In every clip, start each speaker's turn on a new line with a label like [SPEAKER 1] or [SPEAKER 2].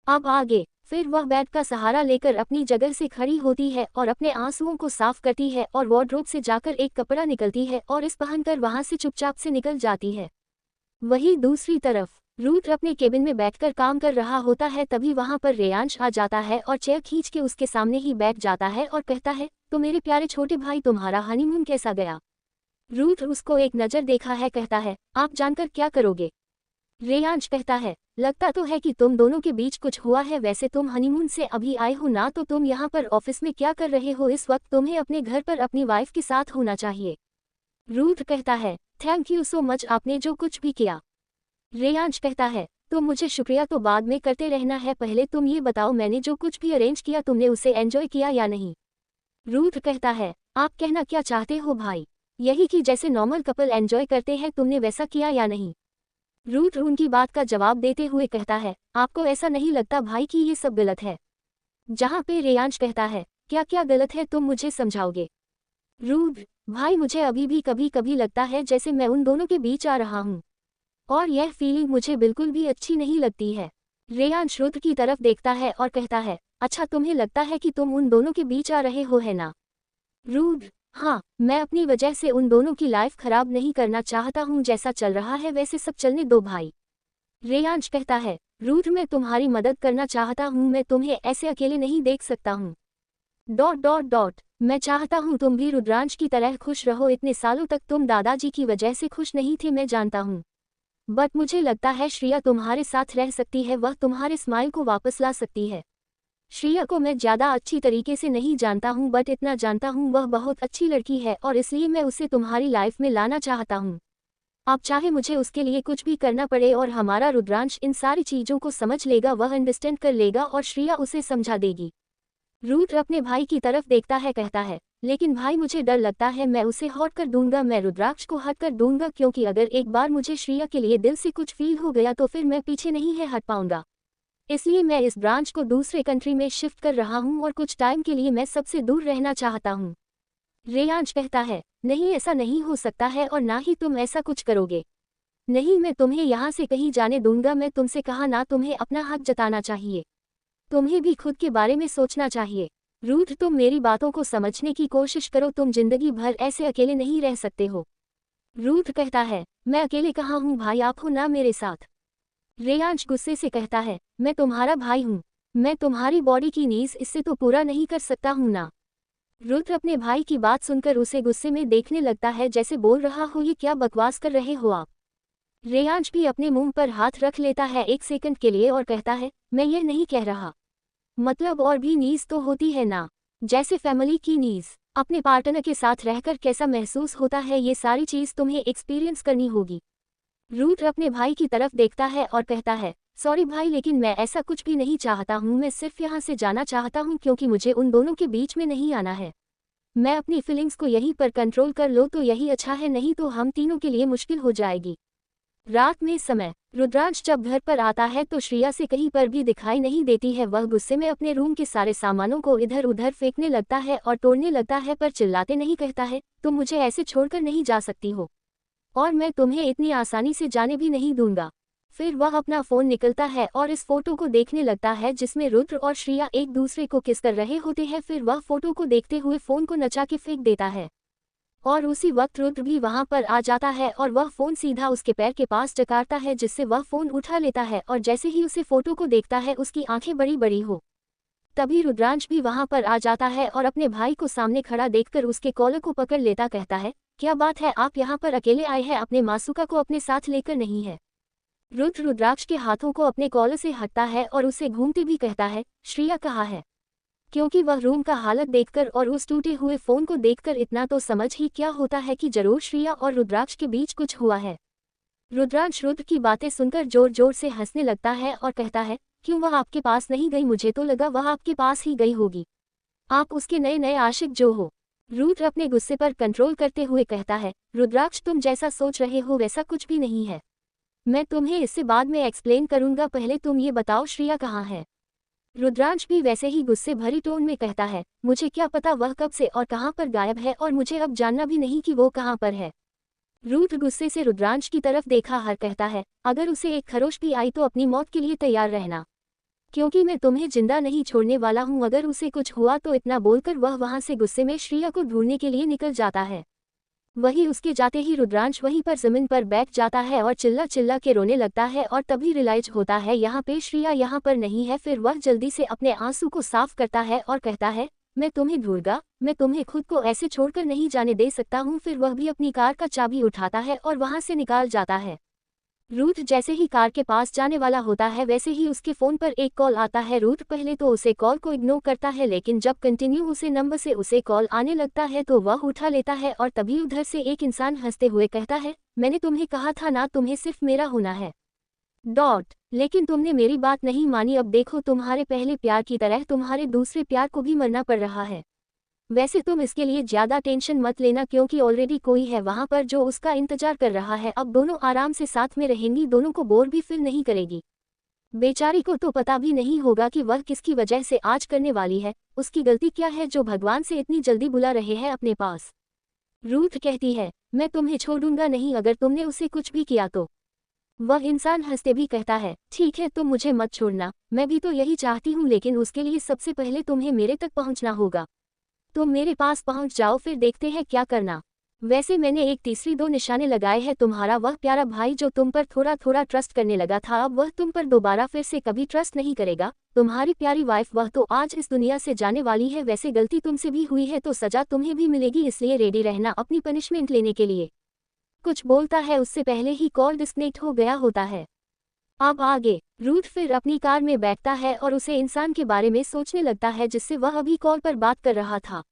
[SPEAKER 1] अब आगे। फिर वह बेड का सहारा लेकर अपनी जगह से खड़ी होती है और अपने आंसुओं को साफ करती है और वार्डरोब से जाकर एक कपड़ा निकलती है और इस पहनकर वहां से चुपचाप से निकल जाती है। वहीं दूसरी तरफ रूथ अपने केबिन में बैठकर काम कर रहा होता है, तभी वहां पर रेयांश आ जाता है और चेयर खींच के उसके सामने ही बैठ जाता है और कहता है, तो मेरे प्यारे छोटे भाई, तुम्हारा हनीमून कैसा गया? रूथ उसको एक नज़र देखा है, कहता है, आप जानकर क्या करोगे? रेयांश कहता है, लगता तो है कि तुम दोनों के बीच कुछ हुआ है। वैसे तुम हनीमून से अभी आए हो ना, तो तुम यहाँ पर ऑफिस में क्या कर रहे हो? इस वक्त तुम्हें अपने घर पर अपनी वाइफ के साथ होना चाहिए। रूथ कहता है, थैंक यू सो मच, आपने जो कुछ भी किया। रेयांश कहता है, तुम मुझे शुक्रिया तो बाद में करते रहना है, पहले तुम ये बताओ मैंने जो कुछ भी अरेंज किया तुमने उसे एंजॉय किया या नहीं? रूथ कहता है, आप कहना क्या चाहते हो भाई? यही कि जैसे नॉर्मल कपल एंजॉय करते हैं तुमने वैसा किया या नहीं? रूथ उनकी बात का जवाब देते हुए कहता है, आपको ऐसा नहीं लगता भाई कि ये सब गलत है? जहाँ पे रेयांश कहता है, क्या क्या गलत है, तुम मुझे समझाओगे? रूथ, भाई मुझे अभी भी कभी कभी लगता है जैसे मैं उन दोनों के बीच आ रहा हूँ, और यह फीलिंग मुझे बिल्कुल भी अच्छी नहीं लगती है। रेयांश रूथ की तरफ देखता है और कहता है, अच्छा तुम्हें लगता है कि तुम उन दोनों के बीच आ रहे हो, है ना? रूथ, हाँ, मैं अपनी वजह से उन दोनों की लाइफ खराब नहीं करना चाहता हूँ, जैसा चल रहा है वैसे सब चलने दो भाई। रेयांश कहता है, रूथ मैं तुम्हारी मदद करना चाहता हूँ, मैं तुम्हें ऐसे अकेले नहीं देख सकता हूँ। डॉट डॉट डॉट मैं चाहता हूँ तुम भी रुद्रांश की तरह खुश रहो, इतने सालों तक तुम दादाजी की वजह से खुश नहीं थे, मैं जानता हूँ, बट मुझे लगता है श्रिया तुम्हारे साथ रह सकती है, वह तुम्हारे स्माइल को वापस ला सकती है। श्रिया को मैं ज़्यादा अच्छी तरीके से नहीं जानता हूँ, बट इतना जानता हूँ वह बहुत अच्छी लड़की है और इसलिए मैं उसे तुम्हारी लाइफ में लाना चाहता हूँ। आप चाहे मुझे उसके लिए कुछ भी करना पड़े, और हमारा रुद्रांश इन सारी चीज़ों को समझ लेगा, वह अंडरस्टैंड कर लेगा और श्रिया उसे समझा देगी। रूथ अपने भाई की तरफ देखता है, कहता है, लेकिन भाई मुझे डर लगता है मैं उसे हॉट कर दूंगा, मैं रुद्राक्ष को हट कर दूंगा, क्योंकि अगर एक बार मुझे श्रिया के लिए दिल से कुछ फील हो गया तो फिर मैं पीछे नहीं है हट पाऊंगा। इसलिए मैं इस ब्रांच को दूसरे कंट्री में शिफ्ट कर रहा हूँ और कुछ टाइम के लिए मैं सबसे दूर रहना चाहता हूँ। रेयांश कहता है, नहीं ऐसा नहीं हो सकता है और ना ही तुम ऐसा कुछ करोगे। नहीं, मैं तुम्हें यहाँ से कहीं जाने दूंगा, मैं तुमसे कहा ना, तुम्हें अपना हक जताना चाहिए, तुम्हें भी खुद के बारे में सोचना चाहिए। रूथ तुम मेरी बातों को समझने की कोशिश करो, तुम जिंदगी भर ऐसे अकेले नहीं रह सकते हो। रूथ कहता है, मैं अकेले कहाँ हूँ भाई, आप हो ना मेरे साथ। रेयांश गुस्से से कहता है, मैं तुम्हारा भाई हूँ, मैं तुम्हारी बॉडी की नीड्स इससे तो पूरा नहीं कर सकता हूँ ना। रुद्र अपने भाई की बात सुनकर उसे गुस्से में देखने लगता है, जैसे बोल रहा हो ये क्या बकवास कर रहे हो आप। रेयांश भी अपने मुंह पर हाथ रख लेता है एक सेकंड के लिए और कहता है, मैं ये नहीं कह रहा, मतलब और भी नीड्स तो होती है ना, जैसे फैमिली की नीड्स, अपने पार्टनर के साथ रहकर कैसा महसूस होता है, ये सारी चीज़ तुम्हें एक्सपीरियंस करनी होगी। रूथ अपने भाई की तरफ देखता है और कहता है, सॉरी भाई, लेकिन मैं ऐसा कुछ भी नहीं चाहता हूँ, मैं सिर्फ यहाँ से जाना चाहता हूँ क्योंकि मुझे उन दोनों के बीच में नहीं आना है। मैं अपनी फीलिंग्स को यहीं पर कंट्रोल कर लो तो यही अच्छा है, नहीं तो हम तीनों के लिए मुश्किल हो जाएगी। रात में समय रुद्रांश जब घर पर आता है तो श्रिया से कहीं पर भी दिखाई नहीं देती है। वह गुस्से में अपने रूम के सारे सामानों को इधर उधर फेंकने लगता है और तोड़ने लगता है, पर चिल्लाते नहीं कहता है, तुम मुझे ऐसे छोड़कर नहीं जा सकती हो और मैं तुम्हें इतनी आसानी से जाने भी नहीं दूंगा। फिर वह अपना फोन निकलता है और इस फोटो को देखने लगता है जिसमें रुद्र और श्रिया एक दूसरे को किस कर रहे होते हैं। फिर वह फोटो को देखते हुए फोन को नचा के फेंक देता है और उसी वक्त रुद्र भी वहां पर आ जाता है और वह फोन सीधा उसके पैर के पास टकारता है, जिससे वह फोन उठा लेता है और जैसे ही उसे फोटो को देखता है उसकी आंखें बड़ी बड़ी हो। तभी रुद्रांश भी वहां पर आ जाता है और अपने भाई को सामने खड़ा देखकर उसके कॉलर को पकड़ लेता, कहता है, क्या बात है, आप यहाँ पर अकेले आए हैं, अपने मासूका को अपने साथ लेकर नहीं है? रुद्र रुद्राक्ष के हाथों को अपने कॉलर से हटता है और उसे घूमते भी कहता है, श्रिया कहाँ है? क्योंकि वह रूम का हालत देखकर और उस टूटे हुए फोन को देखकर इतना तो समझ ही क्या होता है कि जरूर श्रिया और रुद्राक्ष के बीच कुछ हुआ है। रुद्रांश रुद्र की बातें सुनकर जोर जोर से हंसने लगता है और कहता है, क्यों वह आपके पास नहीं गई? मुझे तो लगा वह आपके पास ही गई होगी, आप उसके नए नए आशिक जो हो। रुद्र अपने गुस्से पर कंट्रोल करते हुए कहता है, रुद्राक्ष तुम जैसा सोच रहे हो वैसा कुछ भी नहीं है, मैं तुम्हें इससे बाद में एक्सप्लेन करूंगा, पहले तुम ये बताओ श्रिया कहाँ है? रुद्रांश भी वैसे ही गुस्से भरी टोन में कहता है, मुझे क्या पता वह कब से और कहाँ पर गायब है, और मुझे अब जानना भी नहीं कि वो कहाँ पर है। रुद्र गुस्से से रुद्रांश की तरफ देखा हर कहता है, अगर उसे एक खरोश भी आई तो अपनी मौत के लिए तैयार रहना। क्योंकि मैं तुम्हें जिंदा नहीं छोड़ने वाला हूँ, अगर उसे कुछ हुआ तो। इतना बोलकर वह वहां से गुस्से में श्रेया को ढूंढने के लिए निकल जाता है। वही उसके जाते ही रुद्रांश वहीं पर जमीन पर बैठ जाता है और चिल्ला चिल्ला के रोने लगता है और तभी रियलाइज होता है यहाँ पे श्रेया यहाँ पर नहीं है। फिर वह जल्दी से अपने आंसू को साफ करता है और कहता है, मैं तुम्हें ढूंढूंगा, मैं तुम्हें खुद को ऐसे छोड़कर नहीं जाने दे सकता हूँ। फिर वह भी अपनी कार का चाबी उठाता है और वहां से निकाल जाता है। रूथ जैसे ही कार के पास जाने वाला होता है वैसे ही उसके फोन पर एक कॉल आता है। रूथ पहले तो उसे कॉल को इग्नोर करता है, लेकिन जब कंटिन्यू उसे नंबर से उसे कॉल आने लगता है तो वह उठा लेता है और तभी उधर से एक इंसान हंसते हुए कहता है, मैंने तुम्हें कहा था ना, तुम्हें सिर्फ मेरा होना है लेकिन तुमने मेरी बात नहीं मानी। अब देखो, तुम्हारे पहले प्यार की तरह तुम्हारे दूसरे प्यार को भी मरना पड़ रहा है। वैसे तुम इसके लिए ज्यादा टेंशन मत लेना, क्योंकि ऑलरेडी कोई है वहां पर जो उसका इंतजार कर रहा है। अब दोनों आराम से साथ में रहेंगी, दोनों को बोर भी फील नहीं करेगी। बेचारी को तो पता भी नहीं होगा कि वह किसकी वजह से आज करने वाली है, उसकी गलती क्या है जो भगवान से इतनी जल्दी बुला रहे हैं अपने पास। रूथ कहती है, मैं तुम्हें छोड़ूंगा नहीं अगर तुमने उसे कुछ भी किया तो। वह इंसान हंसते भी कहता है, ठीक है, तुम मुझे मत छोड़ना, मैं भी तो यही चाहती हूँ, लेकिन उसके लिए सबसे पहले तुम्हें मेरे तक पहुँचना होगा। तुम मेरे पास पहुंच जाओ, फिर देखते हैं क्या करना। वैसे मैंने एक तीसरी दो निशाने लगाए हैं। तुम्हारा वह प्यारा भाई जो तुम पर थोड़ा थोड़ा ट्रस्ट करने लगा था, अब वह तुम पर दोबारा फिर से कभी ट्रस्ट नहीं करेगा। तुम्हारी प्यारी वाइफ, वह तो आज इस दुनिया से जाने वाली है। वैसे गलती तुमसे भी हुई है तो सजा तुम्हें भी मिलेगी, इसलिए रेडी रहना अपनी पनिशमेंट लेने के लिए। कुछ बोलता है उससे पहले ही कॉल डिस्कनेक्ट हो गया होता है। अब आगे रूथ फिर अपनी कार में बैठता है और उसे इंसान के बारे में सोचने लगता है जिससे वह अभी कॉल पर बात कर रहा था।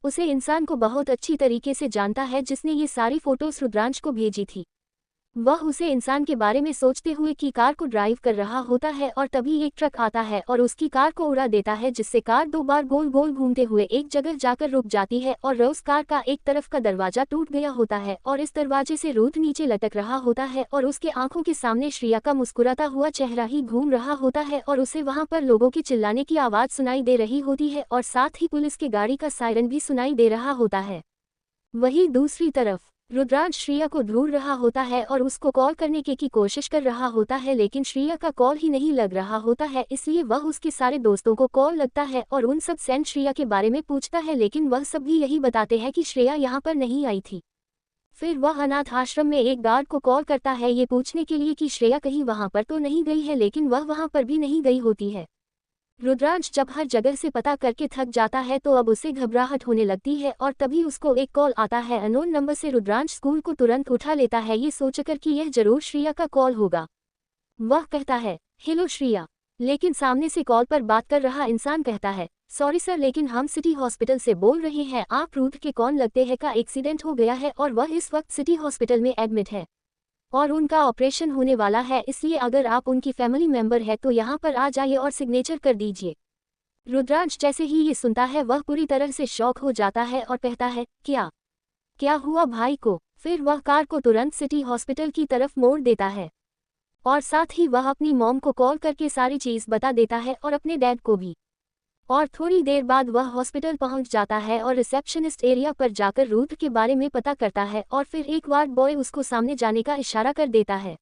[SPEAKER 1] उसे इंसान को बहुत अच्छी तरीके से जानता है जिसने ये सारी फोटोज रुद्रांश को भेजी थी। वह उसे इंसान के बारे में सोचते हुए की कार को ड्राइव कर रहा होता है और तभी एक ट्रक आता है और उसकी कार को उड़ा देता है, जिससे कार दो बार गोल गोल घूमते हुए एक जगह जाकर रुक जाती है और उस कार का एक तरफ का दरवाजा टूट गया होता है और इस दरवाजे से रूथ नीचे लटक रहा होता है और उसके आंखों के सामने श्रेया का मुस्कुराता हुआ चेहरा ही घूम रहा होता है और उसे वहां पर लोगों के चिल्लाने की आवाज सुनाई दे रही होती है और साथ ही पुलिस की गाड़ी का सायरन भी सुनाई दे रहा होता है। वहीं दूसरी तरफ रुद्रांश श्रेया को ढूंढ रहा होता है और उसको कॉल करने की कोशिश कर रहा होता है, लेकिन श्रेया का कॉल ही नहीं लग रहा होता है। इसलिए वह उसके सारे दोस्तों को कॉल लगता है और उन सब से श्रेया के बारे में पूछता है, लेकिन वह सब भी यही बताते हैं कि श्रेया यहाँ पर नहीं आई थी। फिर वह अनाथ आश्रम में एक गार्ड को कॉल करता है ये पूछने के लिए कि श्रेया कहीं वहां पर तो नहीं गई है, लेकिन वह वहां पर भी नहीं गई होती है। रुद्रांश जब हर जगह से पता करके थक जाता है तो अब उसे घबराहट होने लगती है और तभी उसको एक कॉल आता है अननोन नंबर से। रुद्रांश स्कूल को तुरंत उठा लेता है ये सोचकर कि यह जरूर श्रेया का कॉल होगा। वह कहता है, हेलो श्रेया, लेकिन सामने से कॉल पर बात कर रहा इंसान कहता है, सॉरी सर, लेकिन हम सिटी हॉस्पिटल से बोल रहे हैं, आप रूथ के कौन लगते हैं का एक्सीडेंट हो गया है और वह इस वक्त सिटी हॉस्पिटल में एडमिट है और उनका ऑपरेशन होने वाला है, इसलिए अगर आप उनकी फैमिली मेंबर है तो यहाँ पर आ जाइए और सिग्नेचर कर दीजिए। रुद्रांश जैसे ही ये सुनता है वह पूरी तरह से शॉक हो जाता है और कहता है, क्या हुआ भाई को। फिर वह कार को तुरंत सिटी हॉस्पिटल की तरफ मोड़ देता है और साथ ही वह अपनी मॉम को कॉल करके सारी चीज़ बता देता है और अपने डैड को भी। और थोड़ी देर बाद वह हॉस्पिटल पहुंच जाता है और रिसेप्शनिस्ट एरिया पर जाकर रूथ के बारे में पता करता है और फिर एक वार्ड बॉय उसको सामने जाने का इशारा कर देता है।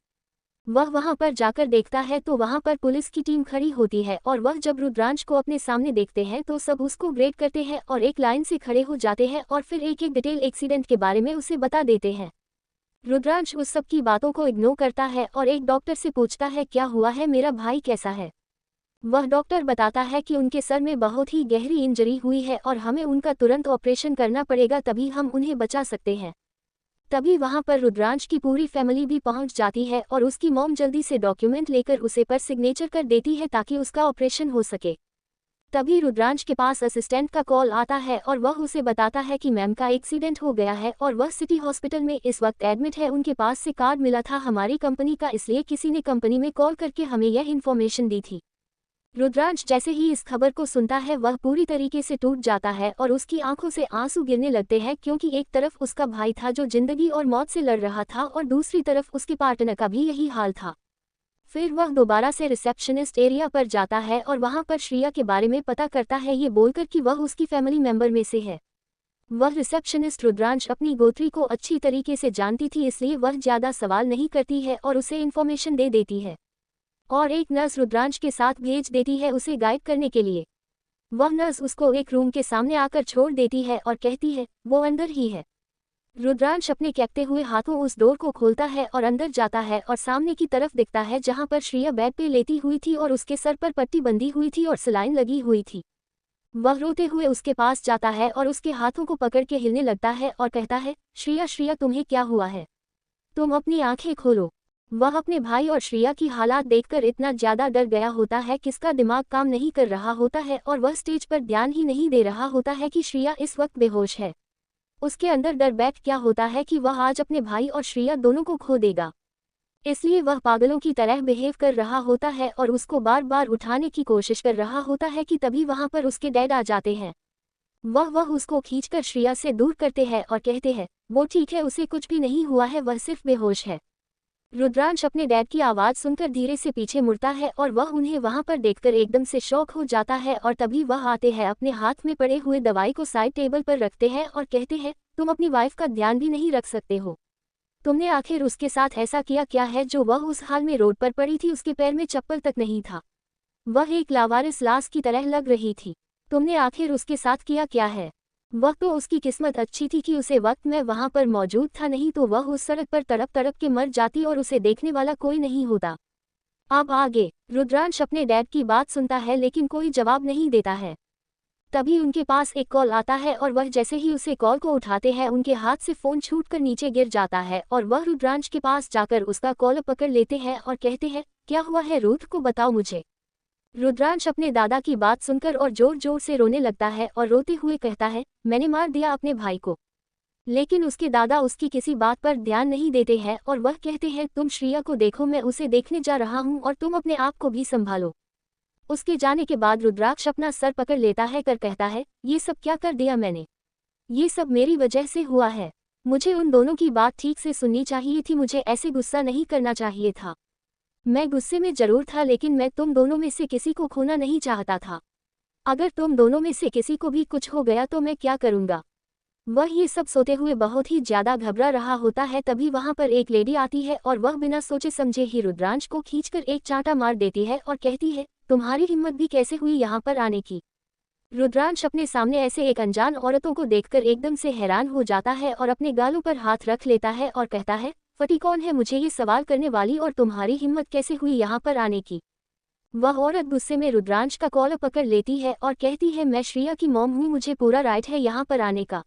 [SPEAKER 1] वह वहां पर जाकर देखता है तो वहां पर पुलिस की टीम खड़ी होती है और वह जब रुद्रांश को अपने सामने देखते हैं तो सब उसको ग्रेट करते हैं और एक लाइन से खड़े हो जाते हैं और फिर एक एक डिटेल एक्सीडेंट के बारे में उसे बता देते हैं। रुद्रांश उस सब की बातों को इग्नोर करता है और एक डॉक्टर से पूछता है, क्या हुआ है, मेरा भाई कैसा है। वह डॉक्टर बताता है कि उनके सर में बहुत ही गहरी इंजरी हुई है और हमें उनका तुरंत ऑपरेशन करना पड़ेगा, तभी हम उन्हें बचा सकते हैं। तभी वहां पर रुद्रांश की पूरी फैमिली भी पहुंच जाती है और उसकी मॉम जल्दी से डॉक्यूमेंट लेकर उसे पर सिग्नेचर कर देती है ताकि उसका ऑपरेशन हो सके। तभी रुद्रांश के पास असिस्टेंट का कॉल आता है और वह उसे बताता है कि मैम का एक्सीडेंट हो गया है और वह सिटी हॉस्पिटल में इस वक्त एडमिट है। उनके पास से कार्ड मिला था हमारी कंपनी का, इसलिए किसी ने कंपनी में कॉल करके हमें यह इन्फॉर्मेशन दी थी। रुद्रांश जैसे ही इस खबर को सुनता है वह पूरी तरीके से टूट जाता है और उसकी आंखों से आंसू गिरने लगते हैं, क्योंकि एक तरफ उसका भाई था जो जिंदगी और मौत से लड़ रहा था और दूसरी तरफ उसके पार्टनर का भी यही हाल था। फिर वह दोबारा से रिसेप्शनिस्ट एरिया पर जाता है और वहां पर श्रेया के बारे में पता करता है ये बोलकर कि वह उसकी फैमिली मेंबर में से है। वह रिसेप्शनिस्ट रुद्रांश अपनी गोत्री को अच्छी तरीके से जानती थी, इसलिए वह ज्यादा सवाल नहीं करती है और उसे इन्फॉर्मेशन दे देती है। और एक नर्स रुद्रांश के साथ भेज देती है उसे गायब करने के लिए। वह नर्स उसको एक रूम के सामने आकर छोड़ देती है और कहती है वो अंदर ही है। रुद्रांश अपने कहते हुए हाथों उस डोर को खोलता है और अंदर जाता है और सामने की तरफ दिखता है जहां पर श्रेया बेड पे लेटी हुई थी और उसके सर पर पट्टी बंधी हुई थी और सलाइन लगी हुई थी। वह रोते हुए उसके पास जाता है और उसके हाथों को पकड़ के हिलने लगता है और कहता है श्रेया श्रेया तुम्हें क्या हुआ है, तुम अपनी आंखें खोलो। वह अपने भाई और श्रेया की हालात देखकर इतना ज्यादा डर गया होता है कि इसका दिमाग काम नहीं कर रहा होता है और वह स्टेज पर ध्यान ही नहीं दे रहा होता है कि श्रेया इस वक्त बेहोश है। उसके अंदर डर बैठ क्या होता है कि वह आज अपने भाई और श्रेया दोनों को खो देगा, इसलिए वह पागलों की तरह बिहेव कर रहा होता है और उसको बार बार उठाने की कोशिश कर रहा होता है कि तभी वहां पर उसके डैड आ जाते हैं। वह उसको खींचकर श्रेया से दूर करते हैं और कहते हैं वो ठीक है, उसे कुछ भी नहीं हुआ है, वह सिर्फ बेहोश है। रुद्रांश अपने डैड की आवाज़ सुनकर धीरे से पीछे मुड़ता है और वह उन्हें वहां पर देखकर एकदम से शॉक हो जाता है और तभी वह आते हैं, अपने हाथ में पड़े हुए दवाई को साइड टेबल पर रखते हैं और कहते हैं तुम अपनी वाइफ का ध्यान भी नहीं रख सकते हो। तुमने आखिर उसके साथ ऐसा किया क्या है जो वह उस हाल में रोड पर पड़ी थी, उसके पैर में चप्पल तक नहीं था, वह एक लावारिस लाश की तरह लग रही थी। तुमने आखिर उसके साथ किया क्या है? वह तो उसकी किस्मत अच्छी थी कि उसे वक्त में वहां पर मौजूद था, नहीं तो वह उस सड़क पर तड़प तड़प के मर जाती और उसे देखने वाला कोई नहीं होता। अब आगे रुद्रांश अपने डैड की बात सुनता है लेकिन कोई जवाब नहीं देता है। तभी उनके पास एक कॉल आता है और वह जैसे ही उसे कॉल को उठाते हैं उनके हाथ से फ़ोन छूटकर नीचे गिर जाता है और वह रुद्रांश के पास जाकर उसका कॉलर पकड़ लेते हैं और कहते हैं क्या हुआ है रुद्र को बताओ मुझे। रुद्रांश अपने दादा की बात सुनकर और जोर जोर से रोने लगता है और रोते हुए कहता है मैंने मार दिया अपने भाई को। लेकिन उसके दादा उसकी किसी बात पर ध्यान नहीं देते हैं और वह कहते हैं तुम श्रेया को देखो, मैं उसे देखने जा रहा हूँ और तुम अपने आप को भी संभालो। उसके जाने के बाद रुद्राक्ष अपना सर पकड़ लेता है कर कहता है ये सब क्या कर दिया मैंने, ये सब मेरी वजह से हुआ है। मुझे उन दोनों की बात ठीक से सुननी चाहिए थी, मुझे ऐसे गुस्सा नहीं करना चाहिए था। मैं गुस्से में जरूर था लेकिन मैं तुम दोनों में से किसी को खोना नहीं चाहता था। अगर तुम दोनों में से किसी को भी कुछ हो गया तो मैं क्या करूँगा। वह ये सब सोते हुए बहुत ही ज्यादा घबरा रहा होता है। तभी वहां पर एक लेडी आती है और वह बिना सोचे समझे ही रुद्रांश को खींचकर एक चांटा मार देती है और कहती है तुम्हारी हिम्मत भी कैसे हुई यहाँ पर आने की। रुद्रांश अपने सामने ऐसे एक अनजान औरतों को देखकर एकदम से हैरान हो जाता है और अपने गालों पर हाथ रख लेता है और कहता है फटी कौन है मुझे ये सवाल करने वाली और तुम्हारी हिम्मत कैसे हुई यहाँ पर आने की। वह औरत गुस्से में रुद्रांश का कॉलर पकड़ लेती है और कहती है मैं श्रेया की मॉम हूँ, मुझे पूरा राइट है यहाँ पर आने का,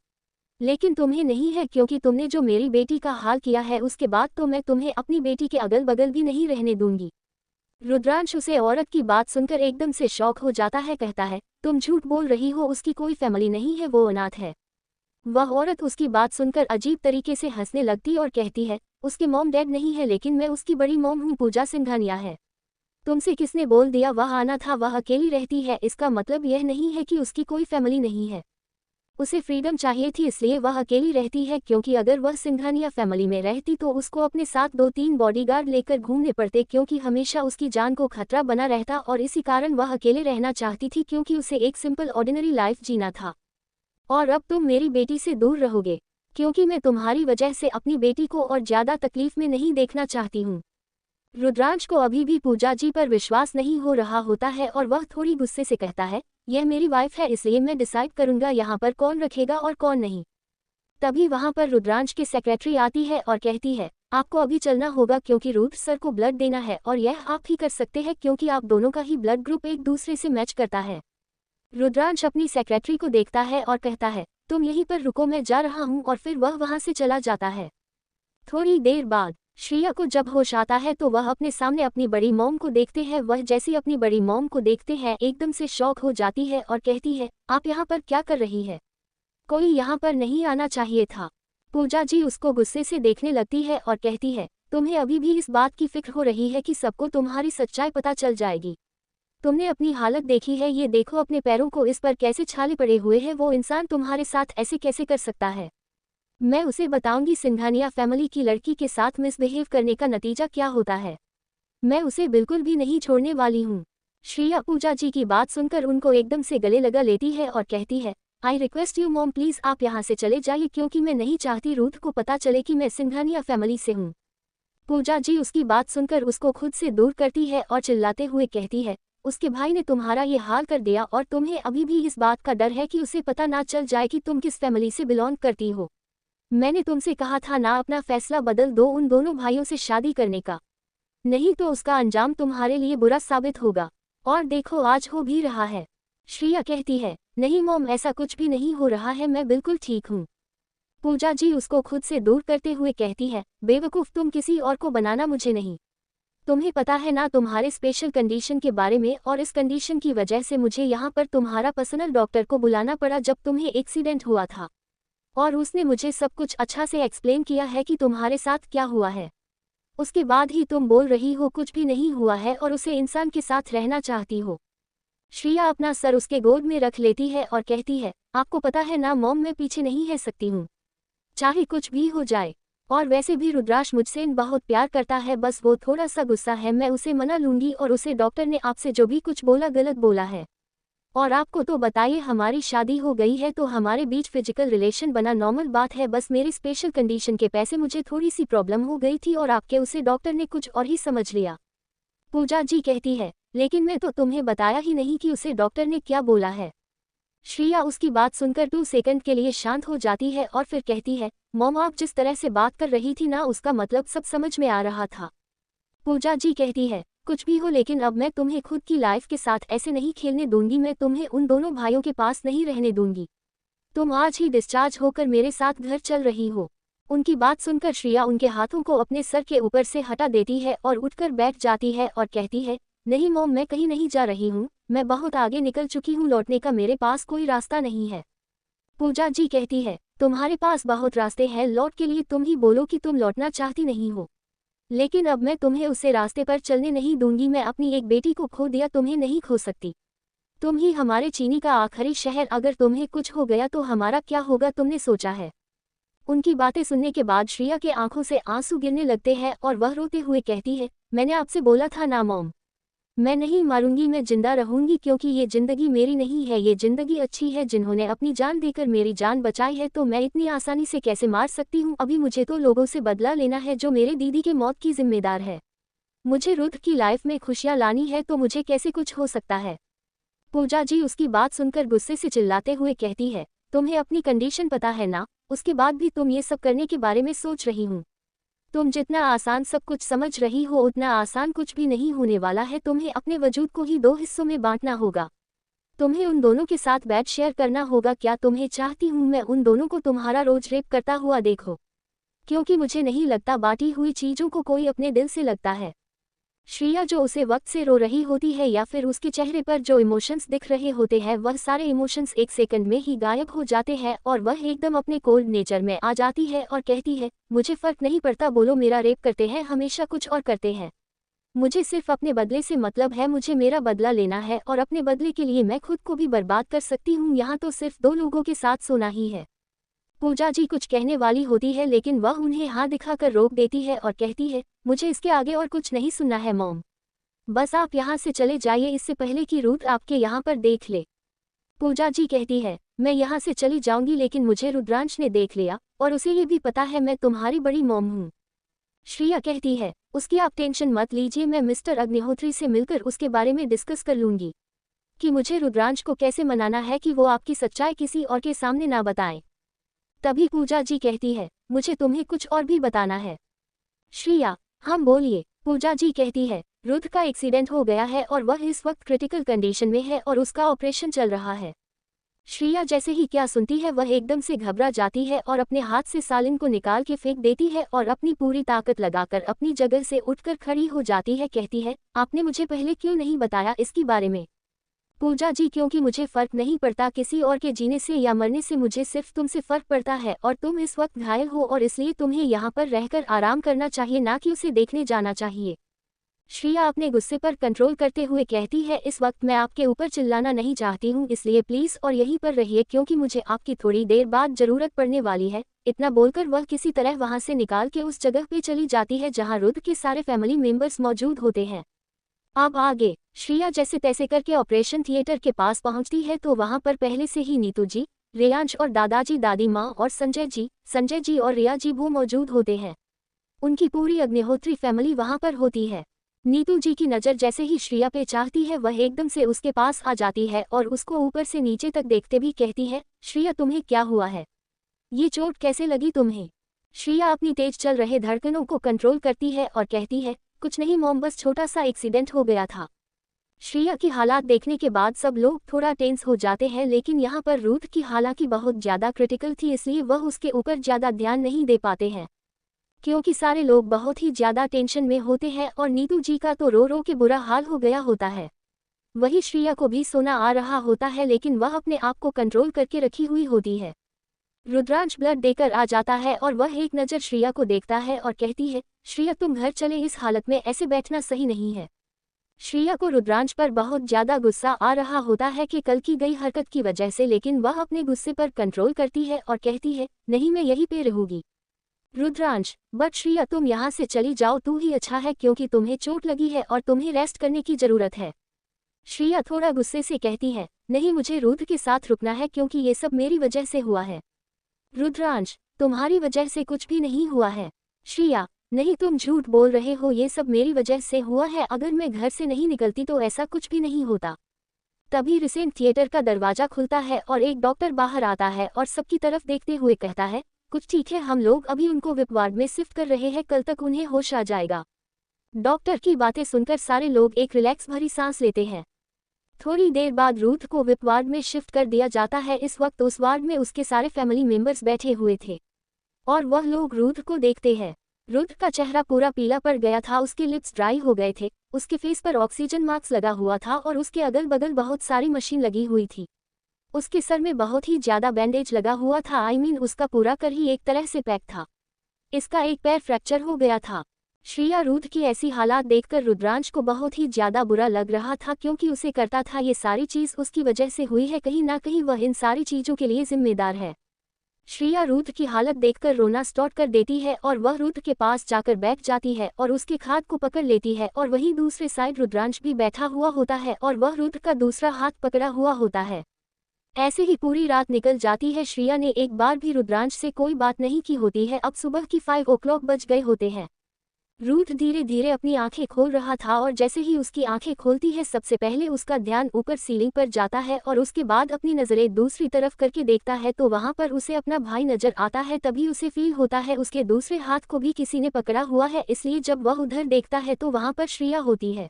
[SPEAKER 1] लेकिन तुम्हें नहीं है क्योंकि तुमने जो मेरी बेटी का हाल किया है उसके बाद तो मैं तुम्हें अपनी बेटी के अगल बगल भी नहीं रहने दूंगी। रुद्रांश उसे औरत की बात सुनकर एकदम से शॉक हो जाता है, कहता है तुम झूठ बोल रही हो, उसकी कोई फैमिली नहीं है, वो अनाथ है। वह औरत उसकी बात सुनकर अजीब तरीके से हंसने लगती और कहती है उसके मॉम डैड नहीं है लेकिन मैं उसकी बड़ी मॉम हूँ, पूजा सिंघानिया है। तुमसे किसने बोल दिया वह आना था, वह अकेली रहती है, इसका मतलब यह नहीं है कि उसकी कोई फैमिली नहीं है। उसे फ्रीडम चाहिए थी इसलिए वह अकेली रहती है, क्योंकि अगर वह सिंघानिया फैमिली में रहती तो उसको अपने साथ 2-3 बॉडीगार्ड लेकर घूमने पड़ते, क्योंकि हमेशा उसकी जान को खतरा बना रहता और इसी कारण वह अकेले रहना चाहती थी क्योंकि उसे एक सिंपल ऑर्डिनरी लाइफ जीना था। और अब तुम मेरी बेटी से दूर रहोगे क्योंकि मैं तुम्हारी वजह से अपनी बेटी को और ज़्यादा तकलीफ में नहीं देखना चाहती हूँ। रुद्रांश को अभी भी पूजा जी पर विश्वास नहीं हो रहा होता है और वह थोड़ी गुस्से से कहता है यह मेरी वाइफ है इसलिए मैं डिसाइड करूंगा यहाँ पर कौन रखेगा और कौन नहीं। तभी वहाँ पर रुद्रांश की सेक्रेटरी आती है और कहती है आपको अभी चलना होगा क्योंकि रुद्र सर को ब्लड देना है और यह आप ही कर सकते हैं क्योंकि आप दोनों का ही ब्लड ग्रुप एक दूसरे से मैच करता है। रुद्रांश अपनी सेक्रेटरी को देखता है और कहता है तुम यहीं पर रुको, मैं जा रहा हूँ, और फिर वह वहाँ से चला जाता है। थोड़ी देर बाद श्रेया को जब होश आता है तो वह अपने सामने अपनी बड़ी मॉम को देखते हैं। वह जैसी अपनी बड़ी मॉम को देखते हैं एकदम से शॉक हो जाती है और कहती है आप यहाँ पर क्या कर रही है, कोई यहाँ पर नहीं आना चाहिए था। पूजा जी उसको गुस्से से देखने लगती है और कहती है तुम्हें अभी भी इस बात की फिक्र हो रही है कि सबको तुम्हारी सच्चाई पता चल जाएगी। तुमने अपनी हालत देखी है, ये देखो अपने पैरों को इस पर कैसे छाले पड़े हुए हैं, वो इंसान तुम्हारे साथ ऐसे कैसे कर सकता है। मैं उसे बताऊंगी सिंघानिया फैमिली की लड़की के साथ मिसबिहेव करने का नतीजा क्या होता है। मैं उसे बिल्कुल भी नहीं छोड़ने वाली हूँ। श्रेया पूजा जी की बात सुनकर उनको एकदम से गले लगा लेती है और कहती है I request you mom please आप यहाँ से चले जाइए क्योंकि मैं नहीं चाहती रुद्र को पता चले कि मैं सिंघानिया फैमिली से हूँ। पूजा जी उसकी बात सुनकर उसको खुद से दूर करती है और चिल्लाते हुए कहती है, उसके भाई ने तुम्हारा ये हाल कर दिया और तुम्हें अभी भी इस बात का डर है कि उसे पता ना चल जाए कि तुम किस फैमिली से बिलोंग करती हो। मैंने तुमसे कहा था ना, अपना फैसला बदल दो उन दोनों भाइयों से शादी करने का, नहीं तो उसका अंजाम तुम्हारे लिए बुरा साबित होगा। और देखो आज हो भी रहा है। श्रिया कहती है, नहीं मॉम, ऐसा कुछ भी नहीं हो रहा है, मैं बिल्कुल ठीक हूँ। पूजा जी उसको खुद से दूर करते हुए कहती है, बेवकूफ़, तुम किसी और को बनाना, मुझे नहीं। तुम्हें पता है ना तुम्हारे स्पेशल कंडीशन के बारे में, और इस कंडीशन की वजह से मुझे यहाँ पर तुम्हारा पर्सनल डॉक्टर को बुलाना पड़ा जब तुम्हें एक्सीडेंट हुआ था। और उसने मुझे सब कुछ अच्छा से एक्सप्लेन किया है कि तुम्हारे साथ क्या हुआ है। उसके बाद ही तुम बोल रही हो कुछ भी नहीं हुआ है और उसे इंसान के साथ रहना चाहती हो। श्रिया अपना सर उसके गोद में रख लेती है और कहती है, आपको पता है ना मॉम, मैं पीछे नहीं रह सकती हूँ, चाहे कुछ भी हो जाए। और वैसे भी रुद्राक्ष मुझसे बहुत प्यार करता है, बस वो थोड़ा सा गुस्सा है, मैं उसे मना लूंगी। और उसे डॉक्टर ने आपसे जो भी कुछ बोला गलत बोला है। और आपको तो बताइए, हमारी शादी हो गई है तो हमारे बीच फिजिकल रिलेशन बना नॉर्मल बात है, बस मेरी स्पेशल कंडीशन के पैसे मुझे थोड़ी सी प्रॉब्लम हो गई थी और आपके उसे डॉक्टर ने कुछ और ही समझ लिया। पूजा जी कहती है, लेकिन मैं तो तुम्हें बताया ही नहीं कि उसे डॉक्टर ने क्या बोला है। श्रिया उसकी बात सुनकर 2 सेकंड के लिए शांत हो जाती है और फिर कहती है, मॉम, आप जिस तरह से बात कर रही थी ना, उसका मतलब सब समझ में आ रहा था। पूजा जी कहती है, कुछ भी हो, लेकिन अब मैं तुम्हें खुद की लाइफ के साथ ऐसे नहीं खेलने दूंगी, मैं तुम्हें उन दोनों भाइयों के पास नहीं रहने दूंगी। तुम आज ही डिस्चार्ज होकर मेरे साथ घर चल रही हो। उनकी बात सुनकर श्रिया उनके हाथों को अपने सर के ऊपर से हटा देती है और उठकर बैठ जाती है और कहती है, नहीं मॉम, मैं कहीं नहीं जा रही हूँ, मैं बहुत आगे निकल चुकी हूँ, लौटने का मेरे पास कोई रास्ता नहीं है। पूजा जी कहती है, तुम्हारे पास बहुत रास्ते हैं, लौट के लिए तुम ही बोलो कि तुम लौटना चाहती नहीं हो। लेकिन अब मैं तुम्हें उसे रास्ते पर चलने नहीं दूंगी, मैं अपनी एक बेटी को खो दिया, तुम्हें नहीं खो सकती। तुम ही हमारे चीनी का आखिरी शहर, अगर तुम्हें कुछ हो गया तो हमारा क्या होगा, तुमने सोचा है? उनकी बातें सुनने के बाद श्रिया के आंखों से आंसू गिरने लगते हैं और वह रोते हुए कहती है, मैंने आपसे बोला था ना मॉम, मैं नहीं मारूंगी, मैं जिंदा रहूंगी, क्योंकि ये जिंदगी मेरी नहीं है, ये जिंदगी अच्छी है जिन्होंने अपनी जान देकर मेरी जान बचाई है, तो मैं इतनी आसानी से कैसे मार सकती हूँ? अभी मुझे तो लोगों से बदला लेना है जो मेरे दीदी के मौत की जिम्मेदार है। मुझे रुद्र की लाइफ में खुशियाँ लानी है, तो मुझे कैसे कुछ हो सकता है? पूजा जी उसकी बात सुनकर गुस्से से चिल्लाते हुए कहती है, तुम्हें अपनी कंडीशन पता है ना, उसके बाद भी तुम ये सब करने के बारे में सोच रही हूँ। तुम जितना आसान सब कुछ समझ रही हो उतना आसान कुछ भी नहीं होने वाला है, तुम्हें अपने वजूद को ही 2 हिस्सों में बांटना होगा। तुम्हें उन दोनों के साथ बेड शेयर करना होगा। क्या तुम्हें चाहती हूँ मैं उन दोनों को तुम्हारा रोज रेप करता हुआ देखो? क्योंकि मुझे नहीं लगता बांटी हुई चीज़ों को कोई अपने दिल से लगता है। श्रिया जो उसे वक्त से रो रही होती है या फिर उसके चेहरे पर जो इमोशंस दिख रहे होते हैं, वह सारे इमोशंस 1 सेकंड में ही गायब हो जाते हैं और वह एकदम अपने कोल्ड नेचर में आ जाती है और कहती है, मुझे फर्क नहीं पड़ता, बोलो मेरा रेप करते हैं, हमेशा कुछ और करते हैं। मुझे सिर्फ अपने बदले से मतलब है, मुझे मेरा बदला लेना है और अपने बदले के लिए मैं खुद को भी बर्बाद कर सकती हूँ, यहाँ तो सिर्फ 2 लोगों के साथ सोना ही है। पूजा जी कुछ कहने वाली होती है लेकिन वह उन्हें हाथ दिखाकर रोक देती है और कहती है, मुझे इसके आगे और कुछ नहीं सुनना है मॉम, बस आप यहाँ से चले जाइए, इससे पहले कि रुद्र आपके यहाँ पर देख ले। पूजा जी कहती है, मैं यहाँ से चली जाऊंगी, लेकिन मुझे रुद्रांश ने देख लिया और उसे ये भी पता है मैं तुम्हारी बड़ी मॉम हूँ। श्रिया कहती है, उसकी आप टेंशन मत लीजिए, मैं मिस्टर अग्निहोत्री से मिलकर उसके बारे में डिस्कस कर लूंगी कि मुझे रुद्रांश को कैसे मनाना है कि वो आपकी सच्चाई किसी और के सामने ना बताए। तभी पूजा जी कहती है, मुझे तुम्हें कुछ और भी बताना है। श्रिया, हम बोलिए। पूजा जी कहती है, रुद्र का एक्सीडेंट हो गया है और वह इस वक्त क्रिटिकल कंडीशन में है और उसका ऑपरेशन चल रहा है। श्रिया जैसे ही क्या सुनती है वह एकदम से घबरा जाती है और अपने हाथ से सालिन को निकाल के फेंक देती है और अपनी पूरी ताकत लगाकर अपनी जगह से उठकर खड़ी हो जाती है। कहती है, आपने मुझे पहले क्यों नहीं बताया इसके बारे में? पूजा जी, क्योंकि मुझे फर्क नहीं पड़ता किसी और के जीने से या मरने से, मुझे सिर्फ तुमसे फर्क पड़ता है और तुम इस वक्त घायल हो और इसलिए तुम्हें यहाँ पर रहकर आराम करना चाहिए, ना कि उसे देखने जाना चाहिए। श्रिया अपने गुस्से पर कंट्रोल करते हुए कहती है, इस वक्त मैं आपके ऊपर चिल्लाना नहीं चाहती हूँ, इसलिए प्लीज़ और यहीं पर रहिए क्योंकि मुझे आपकी थोड़ी देर बाद ज़रूरत पड़ने वाली है। इतना बोलकर वह किसी तरह वहाँ से निकाल के उस जगह पे चली जाती है जहाँ रुद्र के सारे फैमिली मेंबर्स मौजूद होते हैं। अब आगे श्रिया जैसे तैसे करके ऑपरेशन थिएटर के पास पहुंचती है तो वहां पर पहले से ही नीतू जी, रेयांश और दादाजी, दादी माँ और संजय जी और रिया जी वो मौजूद होते हैं। उनकी पूरी अग्निहोत्री फैमिली वहां पर होती है। नीतू जी की नज़र जैसे ही श्रिया पे चाहती है वह एकदम से उसके पास आ जाती है और उसको ऊपर से नीचे तक देखते भी कहती है, श्रिया तुम्हें क्या हुआ है? ये चोट कैसे लगी तुम्हें? श्रिया अपनी तेज चल रहे धड़कनों को कंट्रोल करती है और कहती है, कुछ नहीं मॉम, बस छोटा सा एक्सीडेंट हो गया था। श्रिया की हालात देखने के बाद सब लोग थोड़ा टेंस हो जाते हैं, लेकिन यहाँ पर रूथ की हालांकि बहुत ज़्यादा क्रिटिकल थी इसलिए वह उसके ऊपर ज़्यादा ध्यान नहीं दे पाते हैं, क्योंकि सारे लोग बहुत ही ज़्यादा टेंशन में होते हैं और नीतू जी का तो रो रो के बुरा हाल हो गया होता है। वही श्रिया को भी सोना आ रहा होता है, लेकिन वह अपने आप को कंट्रोल करके रखी हुई होती है। रुद्रांश ब्लड देकर आ जाता है और वह एक नज़र श्रिया को देखता है और कहती है, श्रिया तुम घर चले, इस हालत में ऐसे बैठना सही नहीं है। श्रिया को रुद्रांश पर बहुत ज़्यादा गुस्सा आ रहा होता है कि कल की गई हरकत की वजह से, लेकिन वह अपने गुस्से पर कंट्रोल करती है और कहती है, नहीं मैं यहीं पे रहूंगी। रुद्रांश, बट श्रिया तुम यहाँ से चली जाओ तो ही अच्छा है, क्योंकि तुम्हें चोट लगी है और तुम्हें रेस्ट करने की ज़रूरत है। श्रिया थोड़ा गुस्से से कहती है, नहीं मुझे रूथ के साथ रुकना है क्योंकि ये सब मेरी वजह से हुआ है। रुद्रांश, तुम्हारी वजह से कुछ भी नहीं हुआ है। श्रिया, नहीं तुम झूठ बोल रहे हो, ये सब मेरी वजह से हुआ है, अगर मैं घर से नहीं निकलती तो ऐसा कुछ भी नहीं होता। तभी रिसेंट थिएटर का दरवाजा खुलता है और एक डॉक्टर बाहर आता है और सबकी तरफ देखते हुए कहता है, कुछ ठीक है, हम लोग अभी उनको विप वार्ड में शिफ्ट कर रहे हैं, कल तक उन्हें होश आ जाएगा। डॉक्टर की बातें सुनकर सारे लोग एक रिलैक्स भरी सांस लेते हैं। थोड़ी देर बाद रूथ को विप वार्ड में शिफ्ट कर दिया जाता है। इस वक्त उस वार्ड में उसके सारे फैमिली मेंबर्स बैठे हुए थे और वह लोग रूथ को देखते हैं। रूथ का चेहरा पूरा पीला पड़ गया था, उसके लिप्स ड्राई हो गए थे, उसके फेस पर ऑक्सीजन मास्क लगा हुआ था और उसके अगल बगल बहुत सारी मशीन लगी हुई थी। उसके सर में बहुत ही ज़्यादा बैंडेज लगा हुआ था, उसका पूरा कर ही एक तरह से पैक था। इसका एक पैर फ्रैक्चर हो गया था। श्रिया रूथ की ऐसी हालात देखकर रुद्रांश को बहुत ही ज़्यादा बुरा लग रहा था, क्योंकि उसे करता था ये सारी चीज़ उसकी वजह से हुई है, कहीं ना कहीं वह इन सारी चीज़ों के लिए जिम्मेदार है। श्रिया रूथ की हालत देखकर रोना स्टार्ट कर देती है और वह रूथ के पास जाकर बैठ जाती है और उसके हाथ को पकड़ लेती है और वहीं दूसरे साइड रुद्रांश भी बैठा हुआ होता है और वह रूथ का दूसरा हाथ पकड़ा हुआ होता है। ऐसे ही पूरी रात निकल जाती है। श्रिया ने एक बार भी रुद्रांश से कोई बात नहीं की होती है। अब सुबह की 5 o'clock बज गए होते हैं। रूथ धीरे धीरे अपनी आंखें खोल रहा था और जैसे ही उसकी आंखें खोलती है सबसे पहले उसका ध्यान ऊपर सीलिंग पर जाता है और उसके बाद अपनी नज़रें दूसरी तरफ करके देखता है तो वहां पर उसे अपना भाई नजर आता है। तभी उसे फील होता है उसके दूसरे हाथ को भी किसी ने पकड़ा हुआ है, इसलिए जब वह उधर देखता है तो वहां पर श्रिया होती है।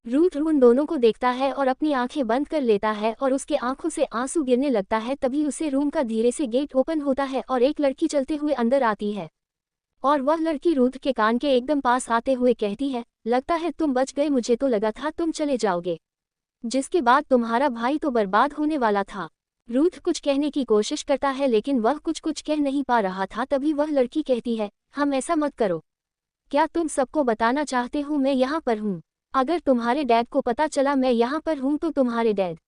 [SPEAKER 1] रूथ उन दोनों को देखता है और अपनी आंखें बंद कर लेता है और उसके आंखों से आंसू गिरने लगता है। तभी उसे रूम का धीरे से गेट ओपन होता है और एक लड़की चलते हुए अंदर आती है और वह लड़की रूथ के कान के एकदम पास आते हुए कहती है, लगता है तुम बच गए, मुझे तो लगा था तुम चले जाओगे, जिसके बाद तुम्हारा भाई तो बर्बाद होने वाला था। रूथ कुछ कहने की कोशिश करता है लेकिन वह कुछ कह नहीं पा रहा था। तभी वह लड़की कहती है, हम ऐसा मत करो, क्या तुम सबको बताना चाहते हो मैं यहाँ पर हूँ? अगर तुम्हारे डैड को पता चला मैं यहाँ पर हूँ तो तुम्हारे डैड।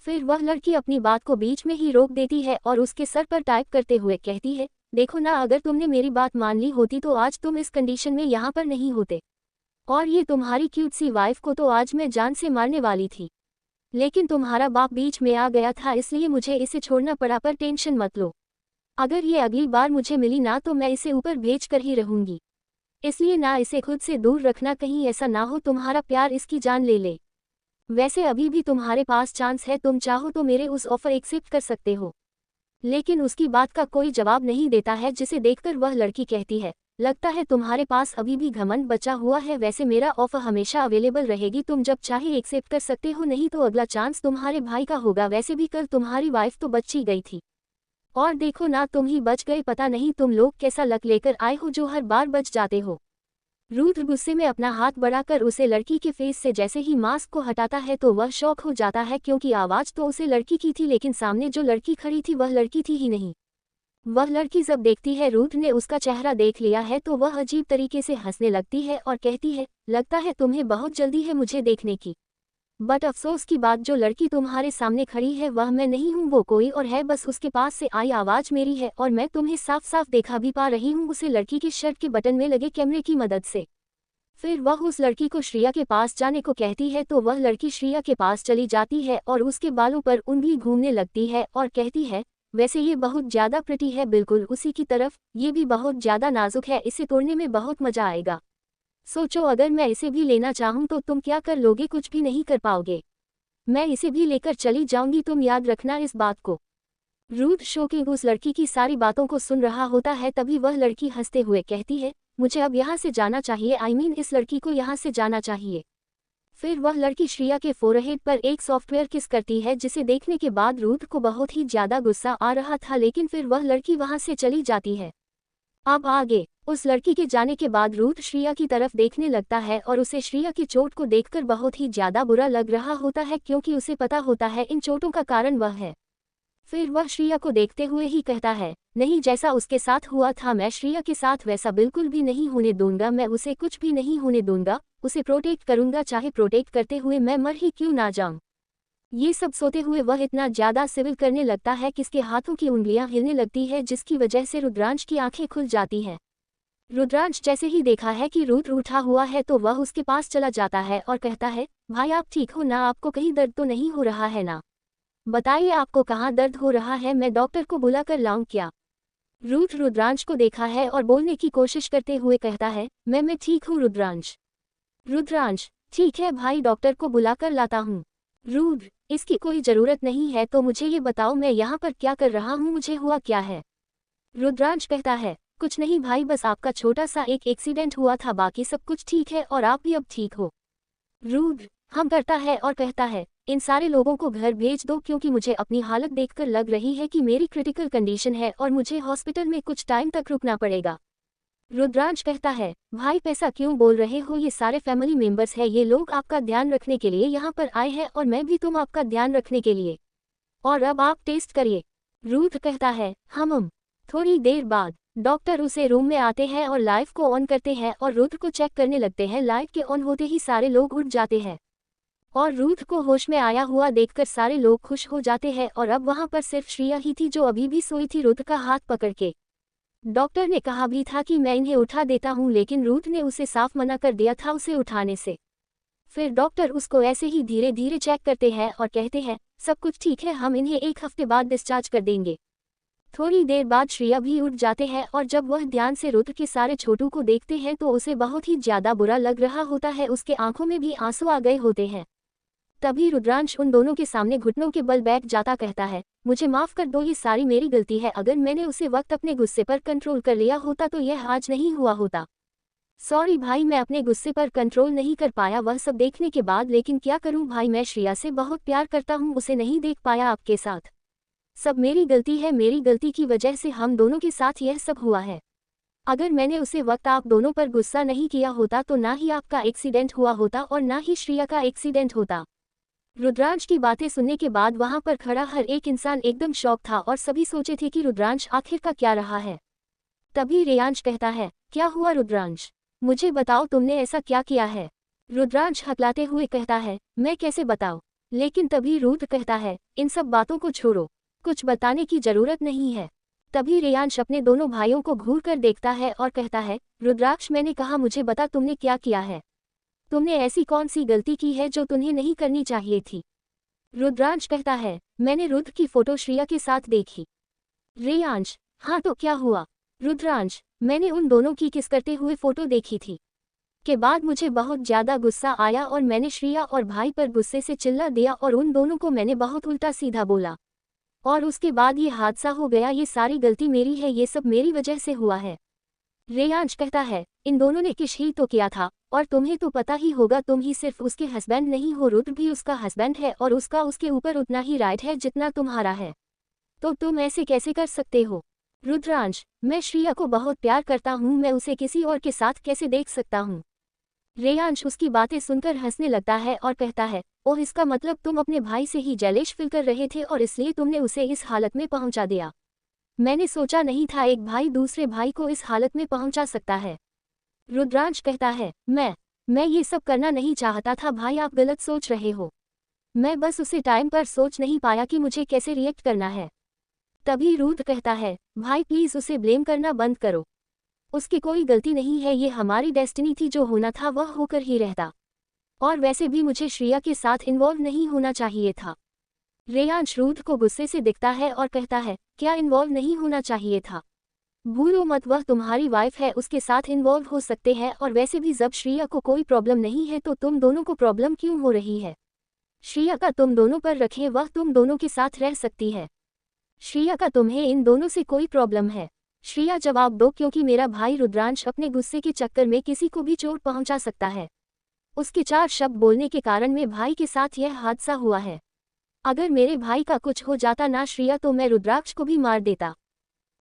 [SPEAKER 1] फिर वह लड़की अपनी बात को बीच में ही रोक देती है और उसके सर पर टाइप करते हुए कहती है, देखो ना, अगर तुमने मेरी बात मान ली होती तो आज तुम इस कंडीशन में यहाँ पर नहीं होते, और ये तुम्हारी क्यूट सी वाइफ को तो आज मैं जान से मारने वाली थी, लेकिन तुम्हारा बाप बीच में आ गया था इसलिए मुझे इसे छोड़ना पड़ा। पर टेंशन मत लो, अगर ये अगली बार मुझे मिली ना तो मैं इसे ऊपर भेज कर ही रहूंगी, इसलिए ना इसे खुद से दूर रखना, कहीं ऐसा ना हो तुम्हारा प्यार इसकी जान ले ले। वैसे अभी भी तुम्हारे पास चांस है, तुम चाहो तो मेरे उस ऑफर एक्सेप्ट कर सकते हो। लेकिन उसकी बात का कोई जवाब नहीं देता है, जिसे देखकर वह लड़की कहती है, लगता है तुम्हारे पास अभी भी घमंड बचा हुआ है, वैसे मेरा ऑफर हमेशा अवेलेबल रहेगी, तुम जब चाहे एक्सेप्ट कर सकते हो, नहीं तो अगला चांस तुम्हारे भाई का होगा। वैसे भी कल तुम्हारी वाइफ तो बच ही गई थी और देखो ना तुम ही बच गए, पता नहीं तुम लोग कैसा लक लेकर आए हो जो हर बार बच जाते हो। रूथ गुस्से में अपना हाथ बढ़ाकर उसे लड़की के फेस से जैसे ही मास्क को हटाता है तो वह शॉक हो जाता है, क्योंकि आवाज़ तो उसे लड़की की थी लेकिन सामने जो लड़की खड़ी थी वह लड़की थी ही नहीं। वह लड़की जब देखती है रूथ ने उसका चेहरा देख लिया है तो वह अजीब तरीके से हंसने लगती है और कहती है, लगता है तुम्हें बहुत जल्दी है मुझे देखने की, बट अफसोस की बात, जो लड़की तुम्हारे सामने खड़ी है वह मैं नहीं हूँ, वो कोई और है, बस उसके पास से आई आवाज़ मेरी है और मैं तुम्हें साफ साफ देखा भी पा रही हूँ उसे लड़की की शर्ट के बटन में लगे कैमरे की मदद से। फिर वह उस लड़की को श्रिया के पास जाने को कहती है तो वह लड़की श्रिया के पास चली जाती है और उसके बालों पर उंगली घूमने लगती है और कहती है, वैसे ये बहुत ज्यादा प्रिटी है, बिल्कुल उसी की तरफ। ये भी बहुत ज्यादा नाजुक है, इसे तोड़ने में बहुत मजा आएगा। सोचो अगर मैं इसे भी लेना चाहूँ तो तुम क्या कर लोगे? कुछ भी नहीं कर पाओगे। मैं इसे भी लेकर चली जाऊंगी, तुम याद रखना इस बात को। रूथ शोकिंग उस लड़की की सारी बातों को सुन रहा होता है। तभी वह लड़की हंसते हुए कहती है, मुझे अब यहाँ से जाना चाहिए, इस लड़की को यहाँ से जाना चाहिए। फिर वह लड़की श्रिया के फोरहेड पर एक सॉफ्टवेयर किस करती है, जिसे देखने के बाद रूथ को बहुत ही ज्यादा गुस्सा आ रहा था, लेकिन फिर वह लड़की वहां से चली जाती है। अब आगे उस लड़की के जाने के बाद रूथ श्रिया की तरफ देखने लगता है और उसे श्रिया की चोट को देखकर बहुत ही ज्यादा बुरा लग रहा होता है, क्योंकि उसे पता होता है इन चोटों का कारण वह है। फिर वह श्रिया को देखते हुए ही कहता है, नहीं, जैसा उसके साथ हुआ था मैं श्रिया के साथ वैसा बिल्कुल भी नहीं होने दूंगा। मैं उसे कुछ भी नहीं होने दूंगा, उसे प्रोटेक्ट करूंगा, चाहे प्रोटेक्ट करते हुए मैं मर ही क्यों ना जाऊं। ये सब सोते हुए वह इतना ज्यादा सिविल करने लगता है कि इसके हाथों की उंगलियां हिलने लगती है, जिसकी वजह से रुद्रांश की आंखें खुल जाती हैं। रुद्रांश जैसे ही देखा है कि रूथ उठा हुआ है तो वह उसके पास चला जाता है और कहता है, भाई आप ठीक हो ना? आपको कहीं दर्द तो नहीं हो रहा है ना? बताइए आपको कहाँ दर्द हो रहा है, मैं डॉक्टर को बुलाकर लाऊं क्या? रूथ रुद्रांश को देखा है और बोलने की कोशिश करते हुए कहता है, मैं ठीक हूँ रुद्रांश। रुद्रांश, ठीक है भाई, डॉक्टर को बुलाकर लाता हूँ। रूथ, इसकी कोई जरूरत नहीं है, तो मुझे ये बताओ मैं यहाँ पर क्या कर रहा हूँ, मुझे हुआ क्या है? रुद्रांश कहता है, कुछ नहीं भाई, बस आपका छोटा सा एक एक्सीडेंट हुआ था, बाकी सब कुछ ठीक है और आप भी अब ठीक हो। रूथ हम करता है और कहता है, इन सारे लोगों को घर भेज दो, क्योंकि मुझे अपनी हालत देखकर लग रही है कि मेरी क्रिटिकल कंडीशन है और मुझे हॉस्पिटल में कुछ टाइम तक रुकना पड़ेगा। रुद्रांश कहता है, भाई पैसा क्यों बोल रहे हो? ये सारे फैमिली मेंबर्स हैं, ये लोग आपका ध्यान रखने के लिए यहाँ पर आए हैं और मैं भी तुम आपका ध्यान रखने के लिए। और अब आप टेस्ट करिए। रूथ कहता है, हम। थोड़ी देर बाद डॉक्टर उसे रूम में आते हैं और लाइव को ऑन करते हैं और रूथ को चेक करने लगते हैं। लाइव के ऑन होते ही सारे लोग उठ जाते हैं और रूथ को होश में आया हुआ देखकर सारे लोग खुश हो जाते हैं। और अब वहां पर सिर्फ श्रिया ही थी जो अभी भी सोई थी, रूथ का हाथ पकड़ के। डॉक्टर ने कहा भी था कि मैं इन्हें उठा देता हूं, लेकिन रूथ ने उसे साफ मना कर दिया था उसे उठाने से। फिर डॉक्टर उसको ऐसे ही धीरे धीरे चेक करते हैं और कहते हैं, सब कुछ ठीक है, हम इन्हें एक हफ्ते बाद डिस्चार्ज कर देंगे। थोड़ी देर बाद श्रिया भी उठ जाते हैं और जब वह ध्यान से रूथ के सारे छोटू को देखते हैं तो उसे बहुत ही ज्यादा बुरा लग रहा होता है, उसके आंखों में भी आंसू आ गए होते हैं। तभी रुद्रांश उन दोनों के सामने घुटनों के बल बैठ जाता, कहता है, मुझे माफ कर दो, ये सारी मेरी गलती है। अगर मैंने उसे वक्त अपने गुस्से पर कंट्रोल कर लिया होता तो यह आज नहीं हुआ होता। सॉरी भाई, मैं अपने गुस्से पर कंट्रोल नहीं कर पाया वह सब देखने के बाद, लेकिन क्या करूं भाई, मैं श्रिया से बहुत प्यार करता हूं, उसे नहीं देख पाया आपके साथ। सब मेरी गलती है, मेरी गलती की वजह से हम दोनों के साथ यह सब हुआ है। अगर मैंने उसे वक्त आप दोनों पर गुस्सा नहीं किया होता तो ना ही आपका एक्सीडेंट हुआ होता और ना ही श्रिया का एक्सीडेंट होता। रुद्रांश की बातें सुनने के बाद वहां पर खड़ा हर एक इंसान एकदम शॉक था और सभी सोचे थे कि रुद्रांश आखिर का क्या रहा है। तभी रेयांश कहता है, क्या हुआ रुद्रांश, मुझे बताओ तुमने ऐसा क्या किया है? रुद्रांश हकलाते हुए कहता है, मैं कैसे बताऊं? लेकिन तभी रूथ कहता है, इन सब बातों को छोड़ो, कुछ बताने की जरूरत नहीं है। तभी रेयांश अपने दोनों भाइयों को घूर कर देखता है और कहता है, रुद्राक्ष मैंने कहा मुझे बता तुमने क्या किया है? तुमने ऐसी कौन सी गलती की है जो तुम्हें नहीं करनी चाहिए थी? रुद्रांश कहता है, मैंने रुद्र की फोटो श्रिया के साथ देखी। रेयांश, हाँ तो क्या हुआ? रुद्रांश, मैंने उन दोनों की किस करते हुए फोटो देखी थी। के बाद मुझे बहुत ज्यादा गुस्सा आया और मैंने श्रिया और भाई पर गुस्से से चिल्ला दिया और उन दोनों को मैंने बहुत उल्टा सीधा बोला और उसके बाद ये हादसा हो गया। ये सारी गलती मेरी है, ये सब मेरी वजह से हुआ है। रेयांश कहता है, इन दोनों ने किस ही तो किया था और तुम्हें तो पता ही होगा, तुम ही सिर्फ उसके हस्बैंड नहीं हो, रुद्र भी उसका हस्बैंड है और उसका उसके ऊपर उतना ही राइट है जितना तुम्हारा है। तो तुम ऐसे कैसे कर सकते हो? रुद्रांश, मैं श्रिया को बहुत प्यार करता हूँ, मैं उसे किसी और के साथ कैसे देख सकता हूँ? रेयांश उसकी बातें सुनकर हंसने लगता है और कहता है, ओह इसका मतलब तुम अपने भाई से ही जेलिश फील कर रहे थे और इसलिए तुमने उसे इस हालत में पहुंचा दिया। मैंने सोचा नहीं था एक भाई दूसरे भाई को इस हालत में पहुंचा सकता है। रुद्रांश कहता है, मैं ये सब करना नहीं चाहता था भाई, आप गलत सोच रहे हो। मैं बस उसे टाइम पर सोच नहीं पाया कि मुझे कैसे रिएक्ट करना है। तभी रूथ कहता है, भाई प्लीज उसे ब्लेम करना बंद करो, उसकी कोई गलती नहीं है, ये हमारी डेस्टिनी थी, जो होना था वह होकर ही रहता। और वैसे भी मुझे श्रिया के साथ इन्वॉल्व नहीं होना चाहिए था। रेयांश रुद्र को गुस्से से दिखता है और कहता है, क्या इन्वॉल्व नहीं होना चाहिए था? भूलो मत, वह तुम्हारी वाइफ है, उसके साथ इन्वॉल्व हो सकते हैं, और वैसे भी जब श्रिया को कोई प्रॉब्लम नहीं है तो तुम दोनों को प्रॉब्लम क्यों हो रही है? श्रिया का तुम दोनों पर रखें, वह तुम दोनों के साथ रह सकती है। श्रिया का तुम्हें इन दोनों से कोई प्रॉब्लम है? श्रिया जवाब दो, क्योंकि मेरा भाई रुद्रांश अपने गुस्से के चक्कर में किसी को भी चोट पहुंचा सकता है। उसके 4 शब्द बोलने के कारण मेरे भाई के साथ यह हादसा हुआ है। अगर मेरे भाई का कुछ हो जाता ना श्रिया, तो मैं रुद्राक्ष को भी मार देता।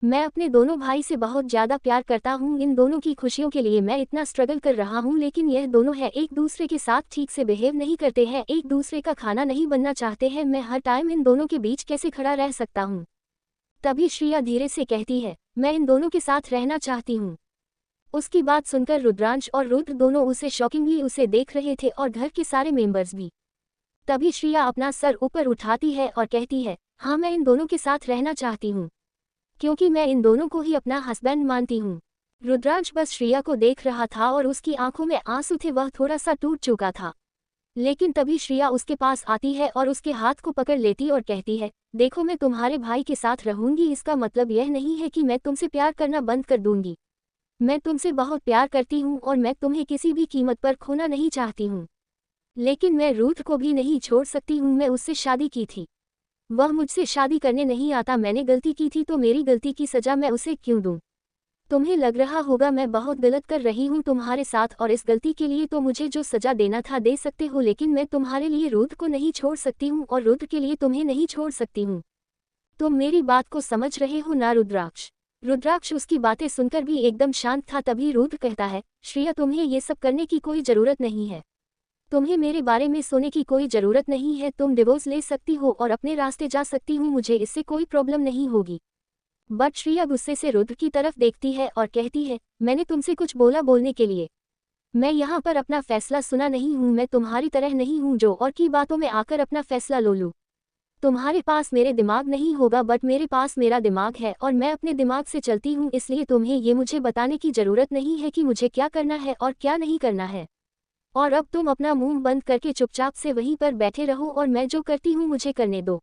[SPEAKER 1] मैं अपने दोनों भाई से बहुत ज़्यादा प्यार करता हूँ, इन दोनों की खुशियों के लिए मैं इतना स्ट्रगल कर रहा हूँ, लेकिन यह दोनों है एक दूसरे के साथ ठीक से बिहेव नहीं करते हैं, एक दूसरे का खाना नहीं बनना चाहते हैं। मैं हर टाइम इन दोनों के बीच कैसे खड़ा रह सकता हूँ? तभी श्रिया धीरे से कहती है, मैं इन दोनों के साथ रहना चाहती हूँ। उसकी बात सुनकर रुद्रांश और रुद्र दोनों उसे शॉकिंगली उसे देख रहे थे, और घर के सारे मेंबर्स भी। तभी श्रिया अपना सर ऊपर उठाती है और कहती है, हाँ मैं इन दोनों के साथ रहना चाहती हूँ, क्योंकि मैं इन दोनों को ही अपना हस्बैंड मानती हूँ। रुद्रांश बस श्रिया को देख रहा था और उसकी आंखों में आंसू थे, वह थोड़ा सा टूट चुका था। लेकिन तभी श्रिया उसके पास आती है और उसके हाथ को पकड़ लेती और कहती है, देखो मैं तुम्हारे भाई के साथ रहूंगी, इसका मतलब यह नहीं है कि मैं तुमसे प्यार करना बंद कर दूंगी। मैं तुमसे बहुत प्यार करती हूँ और मैं तुम्हें किसी भी कीमत पर खोना नहीं चाहती हूँ। लेकिन मैं रूथ को भी नहीं छोड़ सकती हूँ, मैं उससे शादी की थी, वह मुझसे शादी करने नहीं आता। मैंने गलती की थी तो मेरी गलती की सजा मैं उसे क्यों दूं? तुम्हें लग रहा होगा मैं बहुत गलत कर रही हूँ तुम्हारे साथ, और इस गलती के लिए तो मुझे जो सजा देना था दे सकते हो, लेकिन मैं तुम्हारे लिए रुद्र को नहीं छोड़ सकती हूँ और रुद्र के लिए तुम्हें नहीं छोड़ सकती हूँ। तुम मेरी बात को समझ रहे हो ना रुद्राक्ष? रुद्राक्ष उसकी बातें सुनकर भी एकदम शांत था। तभी रुद्र कहता है, श्रिया तुम्हें ये सब करने की कोई ज़रूरत नहीं है, तुम्हें मेरे बारे में सोने की कोई ज़रूरत नहीं है, तुम डिवोर्स ले सकती हो और अपने रास्ते जा सकती हूँ, मुझे इससे कोई प्रॉब्लम नहीं होगी। बट श्रिया गुस्से से रुद्र की तरफ देखती है और कहती है, मैंने तुमसे कुछ बोला बोलने के लिए? मैं यहाँ पर अपना फैसला सुना नहीं हूँ, मैं तुम्हारी तरह नहीं हूँ जो और की बातों में आकर अपना फैसला लो लूँ। तुम्हारे पास मेरे दिमाग नहीं होगा, बट मेरे पास मेरा दिमाग है और मैं अपने दिमाग से चलती हूँ, इसलिए तुम्हें ये मुझे बताने की ज़रूरत नहीं है कि मुझे क्या करना है और क्या नहीं करना है। और अब तुम अपना मुंह बंद करके चुपचाप से वहीं पर बैठे रहो और मैं जो करती हूँ मुझे करने दो।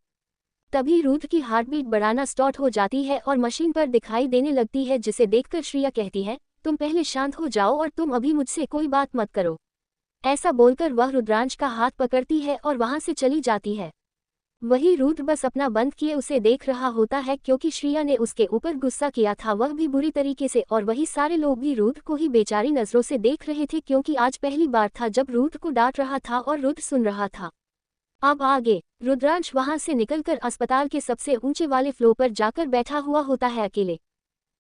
[SPEAKER 1] तभी रुद्र की हार्टबीट बढ़ाना स्टार्ट हो जाती है और मशीन पर दिखाई देने लगती है, जिसे देखकर श्रिया कहती है, तुम पहले शांत हो जाओ और तुम अभी मुझसे कोई बात मत करो। ऐसा बोलकर वह रुद्रांश का हाथ पकड़ती है और वहां से चली जाती है। वही रुद्र बस अपना बंद किए उसे देख रहा होता है, क्योंकि श्रिया ने उसके ऊपर गुस्सा किया था, वह भी बुरी तरीके से, और वही सारे लोग भी रुद्र को ही बेचारी नजरों से देख रहे थे, क्योंकि आज पहली बार था जब रुद्र को डांट रहा था और रुद्र सुन रहा था। अब आगे रुद्रांश वहां से निकलकर अस्पताल के सबसे ऊंचे वाले फ्लोर पर जाकर बैठा हुआ होता है अकेले,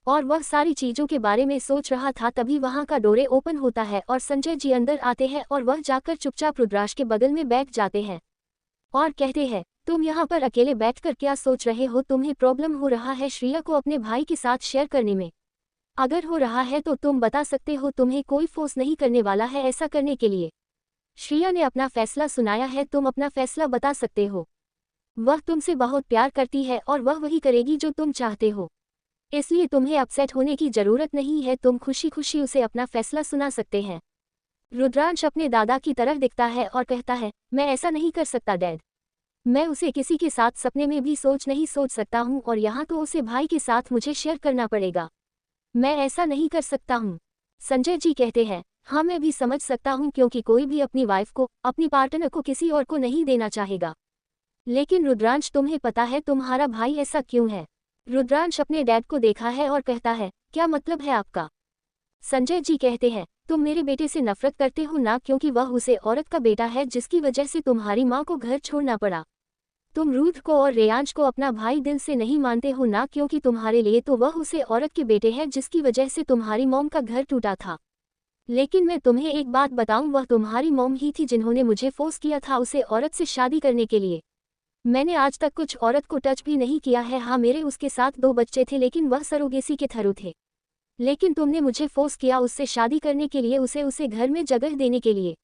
[SPEAKER 1] और वह सारी चीजों के बारे में सोच रहा था। तभी वहां का डोरे ओपन होता है और संजय जी अंदर आते हैं और वह जाकर चुपचाप रुद्रांश के बगल में बैठ जाते हैं और कहते हैं, तुम यहाँ पर अकेले बैठकर क्या सोच रहे हो? तुम्हें प्रॉब्लम हो रहा है श्रिया को अपने भाई के साथ शेयर करने में? अगर हो रहा है तो तुम बता सकते हो, तुम्हें कोई फोर्स नहीं करने वाला है ऐसा करने के लिए। श्रिया ने अपना फैसला सुनाया है, तुम अपना फैसला बता सकते हो। वह तुमसे बहुत प्यार करती है और वह वही करेगी जो तुम चाहते हो, इसलिए तुम्हें अपसेट होने की जरूरत नहीं है, तुम खुशी खुशी उसे अपना फैसला सुना सकते हैं। रुद्रांश अपने दादा की तरफ दिखता है और कहता है, मैं ऐसा नहीं कर सकता डैड, मैं उसे किसी के साथ सपने में भी नहीं सोच सकता हूँ, और यहाँ तो उसे भाई के साथ मुझे शेयर करना पड़ेगा, मैं ऐसा नहीं कर सकता हूँ। संजय जी कहते हैं, हाँ मैं भी समझ सकता हूँ, क्योंकि कोई भी अपनी वाइफ को, अपनी पार्टनर को किसी और को नहीं देना चाहेगा। लेकिन रुद्रांश तुम्हें पता है तुम्हारा भाई ऐसा क्यों है? रुद्रांश अपने डैड को देखा है और कहता है, क्या मतलब है आपका? संजय जी कहते हैं, तुम मेरे बेटे से नफरत करते हो ना, क्योंकि वह उसे औरत का बेटा है जिसकी वजह से तुम्हारी माँ को घर छोड़ना पड़ा। तुम रूथ को और रेयांश को अपना भाई दिल से नहीं मानते हो ना, क्योंकि तुम्हारे लिए तो वह उसे औरत के बेटे हैं जिसकी वजह से तुम्हारी मॉम का घर टूटा था। लेकिन मैं तुम्हें एक बात बताऊं, वह तुम्हारी मॉम ही थी जिन्होंने मुझे फोर्स किया था उसे औरत से शादी करने के लिए। मैंने आज तक कुछ औरत को टच भी नहीं किया है। हाँ मेरे उसके साथ 2 बच्चे थे, लेकिन वह सरोगेसी के थ्रू थे। लेकिन तुमने मुझे फोर्स किया उससे शादी करने के लिए, उसे घर में जगह देने के लिए,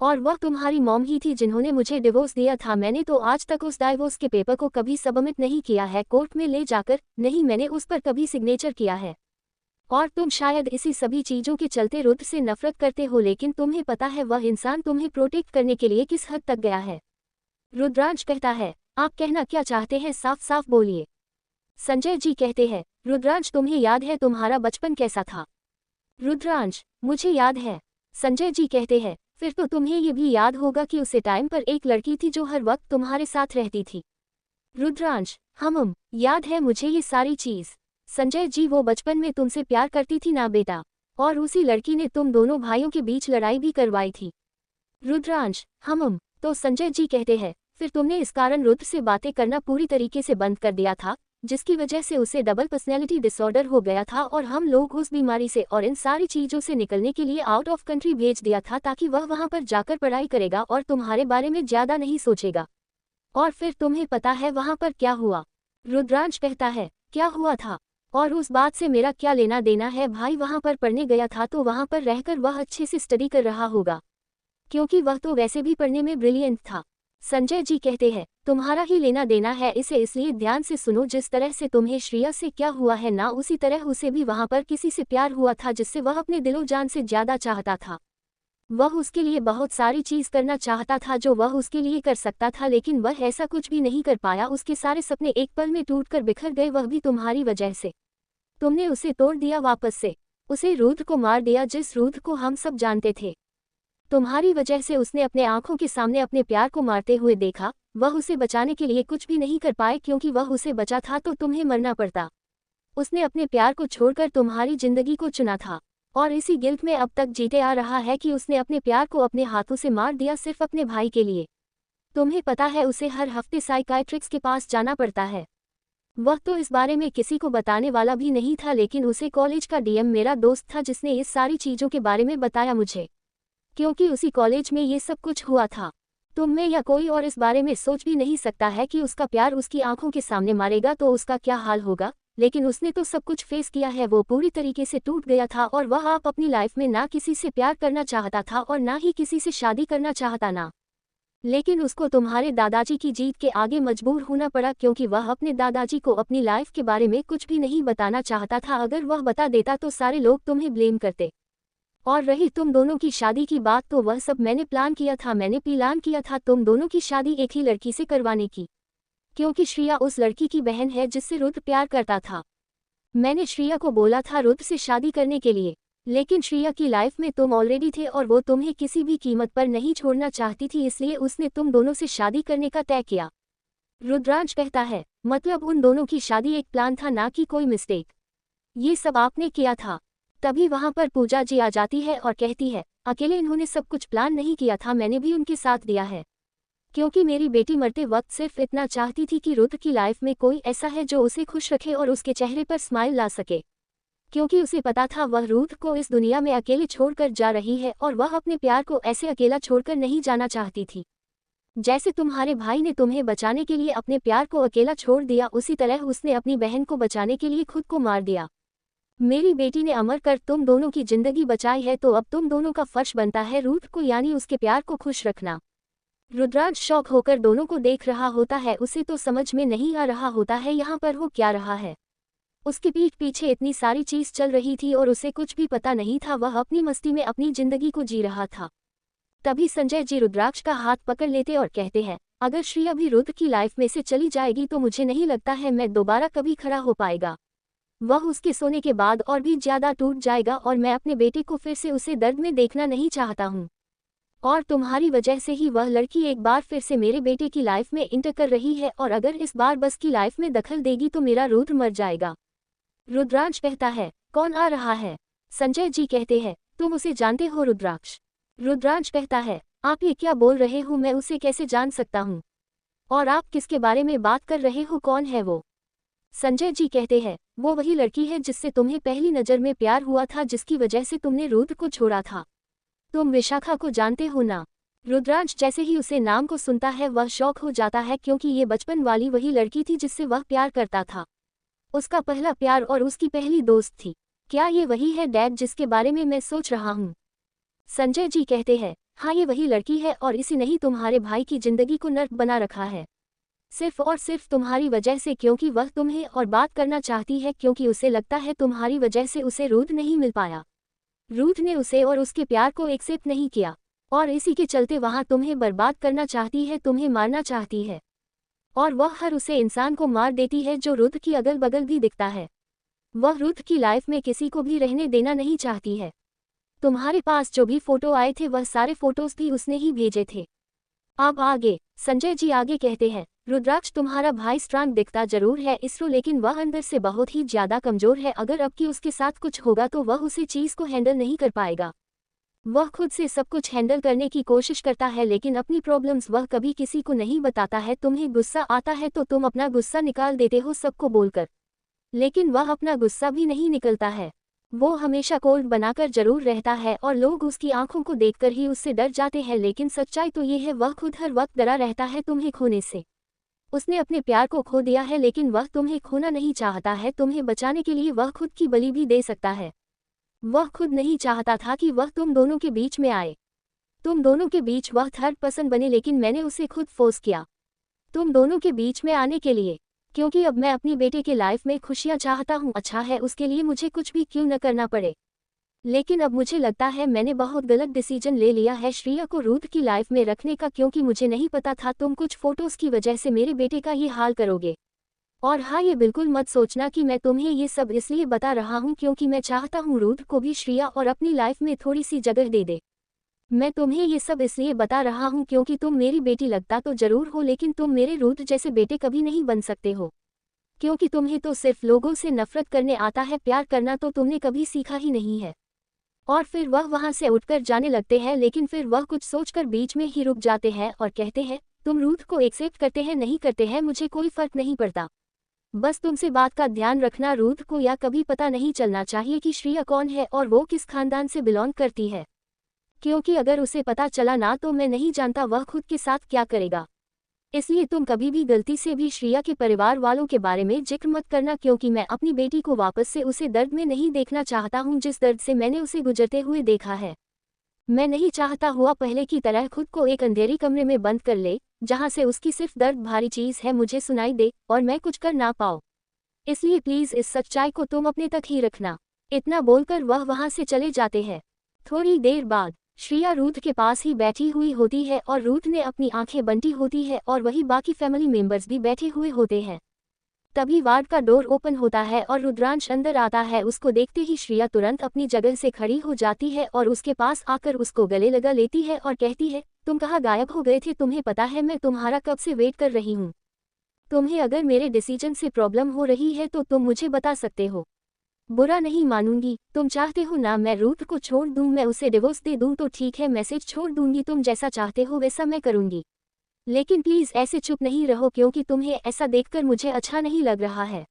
[SPEAKER 1] और वह तुम्हारी मॉम ही थी जिन्होंने मुझे डिवोर्स दिया था। मैंने तो आज तक उस डाइवोर्स के पेपर को कभी सबमिट नहीं किया है कोर्ट में ले जाकर, नहीं मैंने उस पर कभी सिग्नेचर किया है। और तुम शायद इसी सभी चीज़ों के चलते रुद्र से नफरत करते हो, लेकिन तुम्हें पता है वह इंसान तुम्हें प्रोटेक्ट करने के लिए किस हद तक गया है। रुद्रांश कहता है, आप कहना क्या चाहते हैं, साफ साफ बोलिए। संजय जी कहते हैं, रुद्रांश तुम्हें याद है तुम्हारा बचपन कैसा था? रुद्रांश, मुझे याद है। संजय जी कहते हैं, फिर तो तुम्हें ये भी याद होगा कि उसे टाइम पर एक लड़की थी जो हर वक्त तुम्हारे साथ रहती थी। रुद्रांश, याद है मुझे ये सारी चीज। संजय जी, वो बचपन में तुमसे प्यार करती थी ना बेटा, और उसी लड़की ने तुम दोनों भाइयों के बीच लड़ाई भी करवाई थी। रुद्रांश, तो संजय जी कहते हैं, फिर तुमने इस कारण रुद्र से बातें करना पूरी तरीके से बंद कर दिया था, जिसकी वजह से उसे डबल पर्सनैलिटी डिसऑर्डर हो गया था और हम लोग उस बीमारी से और इन सारी चीजों से निकलने के लिए आउट ऑफ कंट्री भेज दिया था ताकि वह वहां पर जाकर पढ़ाई करेगा और तुम्हारे बारे में ज्यादा नहीं सोचेगा। और फिर तुम्हें पता है वहां पर क्या हुआ? रुद्रांश कहता है, क्या हुआ था? और उस बात से मेरा क्या लेना देना है भाई, वहां पर पढ़ने गया था तो वहां पर रहकर वह अच्छे से स्टडी कर रहा होगा, क्योंकि वह तो वैसे भी पढ़ने में ब्रिलियंट था। संजय जी कहते हैं, तुम्हारा ही लेना देना है इसे, इसलिए ध्यान से सुनो। जिस तरह से तुम्हें श्रेया से क्या हुआ है ना, उसी तरह उसे भी वहां पर किसी से प्यार हुआ था जिससे वह अपने दिलो जान से ज्यादा चाहता था। वह उसके लिए बहुत सारी चीज करना चाहता था जो वह उसके लिए कर सकता था, लेकिन वह ऐसा कुछ भी नहीं कर पाया। उसके सारे सपने एक पल में टूटकर बिखर गए, वह भी तुम्हारी वजह से। तुमने उसे तोड़ दिया वापस से, उसे रुद्र को मार दिया, जिस रुद्र को हम सब जानते थे। तुम्हारी वजह से उसने अपने आंखों के सामने अपने प्यार को मारते हुए देखा। वह उसे बचाने के लिए कुछ भी नहीं कर पाए, क्योंकि वह उसे बचा था तो तुम्हें मरना पड़ता। उसने अपने प्यार को छोड़कर तुम्हारी जिंदगी को चुना था, और इसी गिल्ट में अब तक जीते आ रहा है कि उसने अपने प्यार को अपने हाथों से मार दिया सिर्फ अपने भाई के लिए। तुम्हें पता है उसे हर हफ्ते साइकाइट्रिस्ट के पास जाना पड़ता है। वह तो इस बारे में किसी को बताने वाला भी नहीं था, लेकिन उसे कॉलेज का डीएम मेरा दोस्त था जिसने इस सारी चीजों के बारे में बताया मुझे, क्योंकि उसी कॉलेज में ये सब कुछ हुआ था। तुम में या कोई और इस बारे में सोच भी नहीं सकता है कि उसका प्यार उसकी आंखों के सामने मारेगा तो उसका क्या हाल होगा, लेकिन उसने तो सब कुछ फेस किया है। वो पूरी तरीके से टूट गया था और वह आप अपनी लाइफ में ना किसी से प्यार करना चाहता था और ना ही किसी से शादी करना चाहता ना, लेकिन उसको तुम्हारे दादाजी की जीत के आगे मजबूर होना पड़ा, क्योंकि वह अपने दादाजी को अपनी लाइफ के बारे में कुछ भी नहीं बताना चाहता था। अगर वह बता देता तो सारे लोग तुम्हें ब्लेम करते। और रही तुम दोनों की शादी की बात, तो वह सब मैंने प्लान किया था। मैंने प्लान किया था तुम दोनों की शादी एक ही लड़की से करवाने की, क्योंकि श्रेया उस लड़की की बहन है जिससे रुद्र प्यार करता था। मैंने श्रेया को बोला था रुद्र से शादी करने के लिए, लेकिन श्रेया की लाइफ में तुम ऑलरेडी थे और वो तुम्हें किसी भी कीमत पर नहीं छोड़ना चाहती थी, इसलिए उसने तुम दोनों से शादी करने का तय किया। रुद्रांश कहता है, मतलब उन दोनों की शादी एक प्लान था, ना कि कोई मिस्टेक? ये सब आपने किया था? तभी वहां पर पूजा जी आ जाती है और कहती है, अकेले इन्होंने सब कुछ प्लान नहीं किया था, मैंने भी उनके साथ दिया है, क्योंकि मेरी बेटी मरते वक्त सिर्फ इतना चाहती थी कि रुद्र की लाइफ में कोई ऐसा है जो उसे खुश रखे और उसके चेहरे पर स्माइल ला सके, क्योंकि उसे पता था वह रुद्र को इस दुनिया में अकेले छोड़कर जा रही है और वह अपने प्यार को ऐसे अकेला छोड़कर नहीं जाना चाहती थी। जैसे तुम्हारे भाई ने तुम्हें बचाने के लिए अपने प्यार को अकेला छोड़ दिया, उसी तरह उसने अपनी बहन को बचाने के लिए खुद को मार दिया। मेरी बेटी ने अमर कर तुम दोनों की जिंदगी बचाई है, तो अब तुम दोनों का फर्ज बनता है रुद्र को यानी उसके प्यार को खुश रखना। रुद्रांश शौक होकर दोनों को देख रहा होता है, उसे तो समझ में नहीं आ रहा होता है यहाँ पर हो क्या रहा है। उसकी पीठ पीछे इतनी सारी चीज चल रही थी और उसे कुछ भी पता नहीं था, वह अपनी मस्ती में अपनी जिंदगी को जी रहा था। तभी संजय जी रुद्राक्ष का हाथ पकड़ लेते और कहते हैं, अगर श्रेया भी रुद्र की लाइफ में से चली जाएगी तो मुझे नहीं लगता है मैं दोबारा कभी खड़ा हो पाएगा। वह उसके सोने के बाद और भी ज्यादा टूट जाएगा और मैं अपने बेटे को फिर से उसे दर्द में देखना नहीं चाहता हूँ। और तुम्हारी वजह से ही वह लड़की एक बार फिर से मेरे बेटे की लाइफ में इंटर कर रही है, और अगर इस बार बस की लाइफ में दखल देगी तो मेरा रुद्र मर जाएगा। रुद्रांश कहता है, कौन आ रहा है? संजय जी कहते हैं, तुम उसे जानते हो रुद्राक्ष? रुद्रांश कहता है, आप ये क्या बोल रहे हो, मैं उसे कैसे जान सकता हूँ? और आप किसके बारे में बात कर रहे हो, कौन है वो? संजय जी कहते हैं, वो वही लड़की है जिससे तुम्हें पहली नज़र में प्यार हुआ था, जिसकी वजह से तुमने रुद्र को छोड़ा था। तुम विशाखा को जानते हो ना? रुद्रांश जैसे ही उसे नाम को सुनता है वह शौक हो जाता है, क्योंकि ये बचपन वाली वही लड़की थी जिससे वह प्यार करता था। उसका पहला प्यार और उसकी पहली दोस्त थी। क्या ये वही है डैड जिसके बारे में मैं सोच रहा हूँ? संजय जी कहते हैं, हाँ ये वही लड़की है, और इसी ने ही तुम्हारे भाई की जिंदगी को नर्क बना रखा है, सिर्फ और सिर्फ तुम्हारी वजह से, क्योंकि वह तुम्हें और बात करना चाहती है, क्योंकि उसे लगता है तुम्हारी वजह से उसे रुद्र नहीं मिल पाया। रुद्र ने उसे और उसके प्यार को एक्सेप्ट नहीं किया। और इसी के चलते वहाँ तुम्हें बर्बाद करना चाहती है, तुम्हें मारना चाहती है। और वह हर उसे इंसान को मार देती है जो रुद्र की अगल बगल भी दिखता है। वह रुद्र की लाइफ में किसी को भी रहने देना नहीं चाहती है। तुम्हारे पास जो भी फोटो आए थे वह सारे फोटोज भी उसने ही भेजे थे। अब आगे संजय जी आगे कहते हैं, रुद्राक्ष तुम्हारा भाई स्ट्रांग दिखता जरूर है इसरो, लेकिन वह अंदर से बहुत ही ज्यादा कमजोर है। अगर अब की उसके साथ कुछ होगा तो वह उसी चीज को हैंडल नहीं कर पाएगा। वह खुद से सब कुछ हैंडल करने की कोशिश करता है, लेकिन अपनी प्रॉब्लम्स वह कभी किसी को नहीं बताता है। तुम्हें गुस्सा आता है तो तुम अपना गुस्सा निकाल देते हो सबको बोलकर, लेकिन वह अपना गुस्सा भी नहीं निकलता है। वो हमेशा कोल्ड बनाकर जरूर रहता है और लोग उसकी आंखों को देखकर ही उससे डर जाते हैं, लेकिन सच्चाई तो ये है वह खुद हर वक्त डरा रहता है तुम्हें खोने से। उसने अपने प्यार को खो दिया है, लेकिन वह तुम्हें खोना नहीं चाहता है। तुम्हें बचाने के लिए वह खुद की बलि भी दे सकता है। वह खुद नहीं चाहता था कि वह तुम दोनों के बीच में आए। तुम दोनों के बीच वह थर्ड पर्सन बने, लेकिन मैंने उसे खुद फोर्स किया तुम दोनों के बीच में आने के लिए, क्योंकि अब मैं अपनी बेटे के लाइफ में खुशियां चाहता हूं। अच्छा है, उसके लिए मुझे कुछ भी क्यों न करना पड़े। लेकिन अब मुझे लगता है मैंने बहुत गलत डिसीजन ले लिया है श्रेया को रुद्र की लाइफ में रखने का, क्योंकि मुझे नहीं पता था तुम कुछ फोटोज की वजह से मेरे बेटे का ये हाल करोगे। और हाँ, ये बिल्कुल मत सोचना कि मैं तुम्हें ये सब इसलिए बता रहा हूँ क्योंकि मैं चाहता हूँ रुद्र को भी श्रेया और अपनी लाइफ में थोड़ी सी जगह दे दे। मैं तुम्हें ये सब इसलिए बता रहा हूँ क्योंकि तुम मेरी बेटी लगता तो जरूर हो, लेकिन तुम मेरे रुद्र जैसे बेटे कभी नहीं बन सकते हो, क्योंकि तुम्हें तो सिर्फ लोगों से नफरत करने आता है, प्यार करना तो तुमने कभी सीखा ही नहीं है। और फिर वह वहां से उठकर जाने लगते हैं, लेकिन फिर वह कुछ सोचकर बीच में ही रुक जाते हैं और कहते हैं, तुम रुद्र को एक्सेप्ट करते हैं नहीं करते हैं मुझे कोई फर्क नहीं पड़ता। बस तुमसे बात का ध्यान रखना, रुद्र को या कभी पता नहीं चलना चाहिए कि श्रेया कौन है और वो किस खानदान से बिलोंग करती है, क्योंकि अगर उसे पता चला ना तो मैं नहीं जानता वह खुद के साथ क्या करेगा। इसलिए तुम कभी भी गलती से भी श्रेया के परिवार वालों के बारे में जिक्र मत करना, क्योंकि मैं अपनी बेटी को वापस से उसे दर्द में नहीं देखना चाहता हूँ जिस दर्द से मैंने उसे गुजरते हुए देखा है। मैं नहीं चाहता हुआ पहले की तरह खुद को एक अंधेरी कमरे में बंद कर ले, जहाँ से उसकी सिर्फ दर्द भारी चीज है मुझे सुनाई दे और मैं कुछ कर ना पाऊँ। इसलिए प्लीज इस सच्चाई को तुम अपने तक ही रखना। इतना बोलकर वह वहां से चले जाते हैं। थोड़ी देर बाद श्रेया रुद्र के पास ही बैठी हुई होती है और रुद्र ने अपनी आंखें बंटी होती है और वही बाकी फैमिली मेंबर्स भी बैठे हुए होते हैं। तभी वार्ड का डोर ओपन होता है और रुद्रांश अंदर आता है। उसको देखते ही श्रेया तुरंत अपनी जगह से खड़ी हो जाती है और उसके पास आकर उसको गले लगा लेती है और कहती है, तुम कहाँ गायब हो गए थे? तुम्हें पता है मैं तुम्हारा कब से वेट कर रही हूँ। तुम्हें अगर मेरे डिसीजन से प्रॉब्लम हो रही है तो तुम मुझे बता सकते हो, बुरा नहीं मानूंगी। तुम चाहते हो ना मैं रुद्र को छोड़ दूं, मैं उसे डिवोर्स दे दूं तो ठीक है, मैसेज छोड़ दूंगी, तुम जैसा चाहते हो वैसा मैं करूंगी। लेकिन प्लीज ऐसे चुप नहीं रहो, क्योंकि तुम्हें ऐसा देखकर मुझे अच्छा नहीं लग रहा है।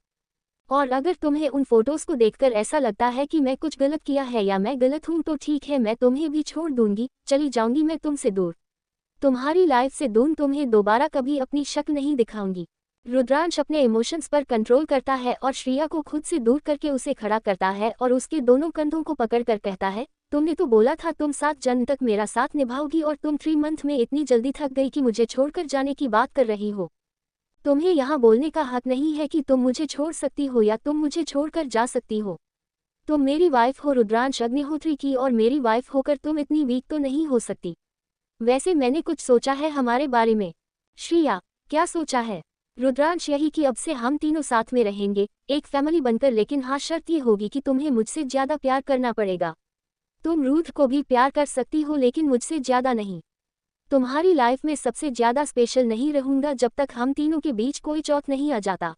[SPEAKER 1] और अगर तुम्हें उन फोटोज को देखकर ऐसा लगता है कि मैं कुछ गलत किया है या मैं गलत हूं तो ठीक है, मैं तुम्हें भी छोड़ दूंगी, चली जाऊंगी मैं तुमसे दूर, तुम्हारी लाइफ से दूर, तुम्हें दोबारा कभी अपनी शक्ल नहीं दिखाऊंगी। रुद्रांश अपने इमोशंस पर कंट्रोल करता है और श्रेया को खुद से दूर करके उसे खड़ा करता है और उसके दोनों कंधों को पकड़कर कहता है, तुमने तो बोला था तुम 7 जन्म तक मेरा साथ निभाओगी और तुम 3 मंथ में इतनी जल्दी थक गई कि मुझे छोड़कर जाने की बात कर रही हो। तुम्हें यहाँ बोलने का हक नहीं है कि तुम मुझे छोड़ सकती हो या तुम मुझे छोड़कर जा सकती हो। तुम मेरी वाइफ हो रुद्रांश अग्निहोत्री की, और मेरी वाइफ होकर तुम इतनी वीक तो नहीं हो सकती। वैसे मैंने कुछ सोचा है हमारे बारे में। श्रेया, क्या सोचा है? रुद्रांश, यही कि अब से हम तीनों साथ में रहेंगे, एक फैमिली बनकर, लेकिन हाँ शर्त ये होगी कि तुम्हें मुझसे ज्यादा प्यार करना पड़ेगा। तुम रुद्र को भी प्यार कर सकती हो लेकिन मुझसे ज्यादा नहीं। तुम्हारी लाइफ में सबसे ज्यादा स्पेशल नहीं रहूंगा जब तक हम तीनों के बीच कोई चौथ नहीं आ जाता।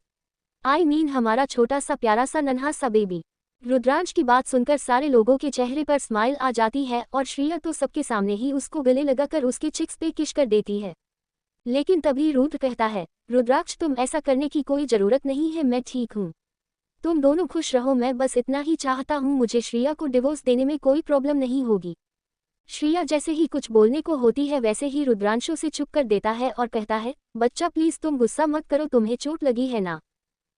[SPEAKER 1] I mean हमारा छोटा सा प्यारा सा नन्हा सा बेबी। रुद्रांश की बात सुनकर सारे लोगों के चेहरे पर स्माइल आ जाती है और श्रेया तो सबके सामने ही उसको गले लगाकर उसके चिक्स पे किस कर देती है। लेकिन तभी रुद्र कहता है, रुद्राक्ष तुम ऐसा करने की कोई जरूरत नहीं है, मैं ठीक हूँ, तुम दोनों खुश रहो, मैं बस इतना ही चाहता हूँ, मुझे श्रेया को डिवोर्स देने में कोई प्रॉब्लम नहीं होगी। श्रेया जैसे ही कुछ बोलने को होती है वैसे ही रुद्रांशु से चुप कर देता है और कहता है, बच्चा प्लीज तुम गुस्सा मत करो, तुम्हें चोट लगी है ना,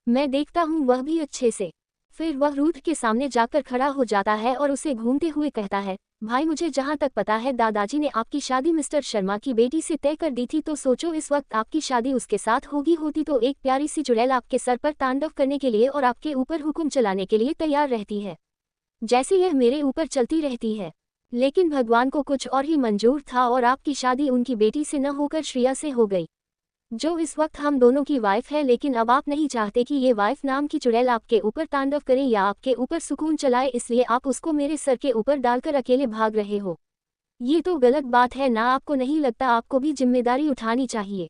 [SPEAKER 1] मैं देखता हूँ वह भी अच्छे से। फिर वह रुद्र के सामने जाकर खड़ा हो जाता है और उसे घूमते हुए कहता है, भाई मुझे जहाँ तक पता है दादाजी ने आपकी शादी मिस्टर शर्मा की बेटी से तय कर दी थी, तो सोचो इस वक्त आपकी शादी उसके साथ होती तो एक प्यारी सी चुड़ैल आपके सर पर तांडव करने के लिए और आपके ऊपर हुक्म चलाने के लिए तैयार रहती है, जैसे यह मेरे ऊपर चलती रहती है। लेकिन भगवान को कुछ और ही मंजूर था और आपकी शादी उनकी बेटी से न होकर श्रिया से हो गई, जो इस वक्त हम दोनों की वाइफ है। लेकिन अब आप नहीं चाहते कि ये वाइफ नाम की चुड़ैल आपके ऊपर तांडव करे या आपके ऊपर सुकून चलाए, इसलिए आप उसको मेरे सर के ऊपर डालकर अकेले भाग रहे हो। ये तो गलत बात है ना? आपको नहीं लगता आपको भी जिम्मेदारी उठानी चाहिए?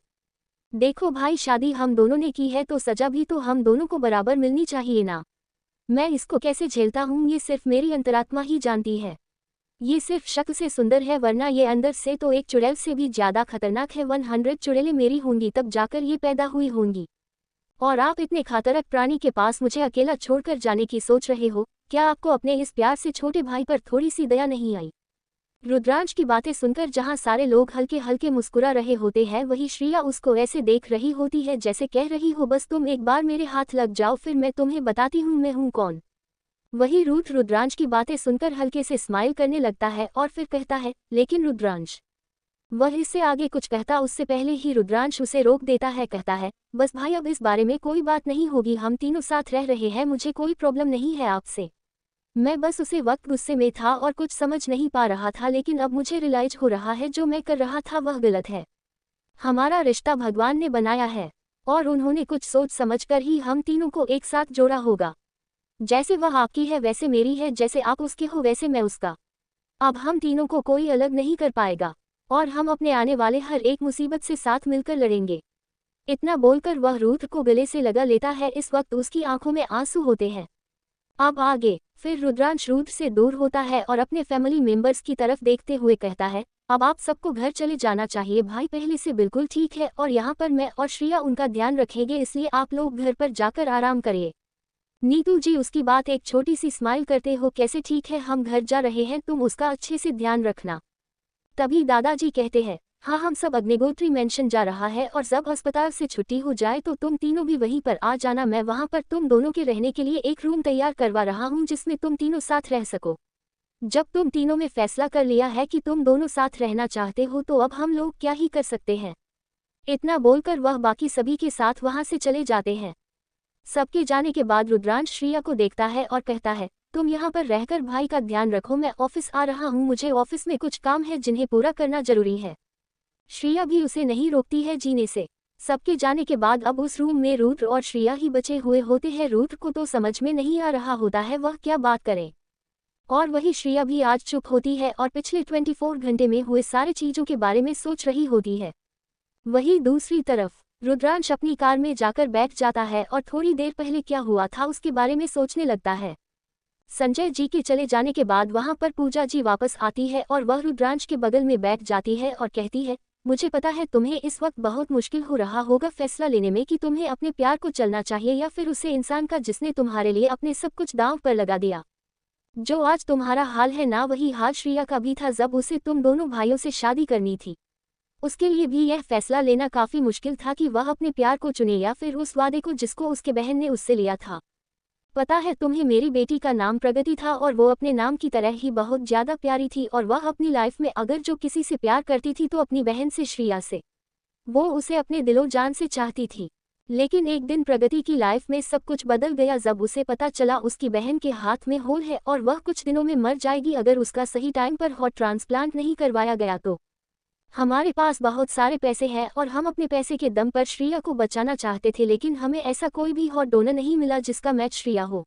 [SPEAKER 1] देखो भाई, शादी हम दोनों ने की है तो सजा भी तो हम दोनों को बराबर मिलनी चाहिए ना। मैं इसको कैसे झेलता हूँ ये सिर्फ मेरी अंतरात्मा ही जानती है। ये सिर्फ शक्ल से सुंदर है, वरना ये अंदर से तो एक चुड़ैल से भी ज्यादा खतरनाक है। 100 चुड़ैलें मेरी होंगी तब जाकर ये पैदा हुई होंगी। और आप इतने खातरक प्राणी के पास मुझे अकेला छोड़कर जाने की सोच रहे हो? क्या आपको अपने इस प्यार से छोटे भाई पर थोड़ी सी दया नहीं आई? रुद्रांश की बातें सुनकर जहां सारे लोग हल्के हल्के मुस्कुरा रहे होते हैं, वही श्रिया उसको ऐसे देख रही होती है जैसे कह रही हो बस तुम एक बार मेरे हाथ लग जाओ, फिर मैं तुम्हें बताती हूँ मैं हूँ कौन। वही रूथ रुद्रांश की बातें सुनकर हल्के से स्माइल करने लगता है और फिर कहता है, लेकिन रुद्रांश। वह इससे आगे कुछ कहता उससे पहले ही रुद्रांश उसे रोक देता है, कहता है, बस भाई अब इस बारे में कोई बात नहीं होगी, हम तीनों साथ रह रहे हैं, मुझे कोई प्रॉब्लम नहीं है आपसे। मैं बस उसे वक्त गुस्से में था और कुछ समझ नहीं पा रहा था, लेकिन अब मुझे रियलाइज हो रहा है जो मैं कर रहा था वह गलत है। हमारा रिश्ता भगवान ने बनाया है और उन्होंने कुछ सोच समझकर ही हम तीनों को एक साथ जोड़ा होगा। जैसे वह आपकी है वैसे मेरी है, जैसे आप उसके हो वैसे मैं उसका। अब हम तीनों को कोई अलग नहीं कर पाएगा और हम अपने आने वाले हर एक मुसीबत से साथ मिलकर लड़ेंगे। इतना बोलकर वह रूथ को गले से लगा लेता है। इस वक्त उसकी आंखों में आंसू होते हैं। अब आगे फिर रुद्रांश रूथ से दूर होता है और अपने फैमिली मेंबर्स की तरफ देखते हुए कहता है, अब आप सबको घर चले जाना चाहिए, भाई पहले से बिल्कुल ठीक है और यहाँ पर मैं और श्रिया उनका ध्यान रखेंगे, इसलिए आप लोग घर पर जाकर आराम करिए। नीतू जी उसकी बात एक छोटी सी स्माइल करते हो, कैसे ठीक है, हम घर जा रहे हैं, तुम उसका अच्छे से ध्यान रखना। तभी दादाजी कहते हैं, हाँ हम सब अग्निहोत्री मेंशन जा रहा है और जब अस्पताल से छुट्टी हो जाए तो तुम तीनों भी वहीं पर आ जाना, मैं वहाँ पर तुम दोनों के रहने के लिए एक रूम तैयार करवा रहा हूँ जिसमें तुम तीनों साथ रह सको। जब तुम तीनों में फैसला कर लिया है कि तुम दोनों साथ रहना चाहते हो तो अब हम लोग क्या ही कर सकते हैं। इतना बोलकर वह बाकी सभी के साथ वहाँ से चले जाते हैं। सबके जाने के बाद रुद्रांश श्रिया को देखता है और कहता है, तुम यहाँ पर रहकर भाई का ध्यान रखो, मैं ऑफिस आ रहा हूँ, मुझे ऑफिस में कुछ काम है जिन्हें पूरा करना जरूरी है। श्रिया भी उसे नहीं रोकती है जीने से। सबके जाने के बाद अब उस रूम में रूथ और श्रिया ही बचे हुए होते हैं। रूथ को तो समझ में नहीं आ रहा होता है वह क्या बात करे, और वही श्रिया भी आज चुप होती है और पिछले 24 घंटे में हुए सारे चीजों के बारे में सोच रही होती है। वही दूसरी तरफ रुद्रांश अपनी कार में जाकर बैठ जाता है और थोड़ी देर पहले क्या हुआ था उसके बारे में सोचने लगता है। संजय जी के चले जाने के बाद वहां पर पूजा जी वापस आती है और वह रुद्रांश के बगल में बैठ जाती है और कहती है, मुझे पता है तुम्हें इस वक्त बहुत मुश्किल हो रहा होगा फैसला लेने में कि तुम्हें अपने प्यार को चलना चाहिए या फिर उसे इंसान का जिसने तुम्हारे लिए अपने सब कुछ दांव पर लगा दिया। जो आज तुम्हारा हाल है ना, वही हाल श्रिया का भी था जब उसे तुम दोनों भाइयों से शादी करनी थी। उसके लिए भी यह फैसला लेना काफी मुश्किल था कि वह अपने प्यार को चुने या फिर उस वादे को जिसको उसके बहन ने उससे लिया था। पता है तुम्हें, मेरी बेटी का नाम प्रगति था और वो अपने नाम की तरह ही बहुत ज्यादा प्यारी थी और वह अपनी लाइफ में अगर जो किसी से प्यार करती थी तो अपनी बहन से, श्रिया से। वो उसे अपने दिलो जान से चाहती थी। लेकिन एक दिन प्रगति की लाइफ में सब कुछ बदल गया जब उसे पता चला उसकी बहन के हाथ में होल है और वह कुछ दिनों में मर जाएगी अगर उसका सही टाइम पर हार्ट ट्रांसप्लांट नहीं करवाया गया तो। हमारे पास बहुत सारे पैसे हैं और हम अपने पैसे के दम पर श्रिया को बचाना चाहते थे, लेकिन हमें ऐसा कोई भी हार्ट डोनर नहीं मिला जिसका मैच श्रिया हो।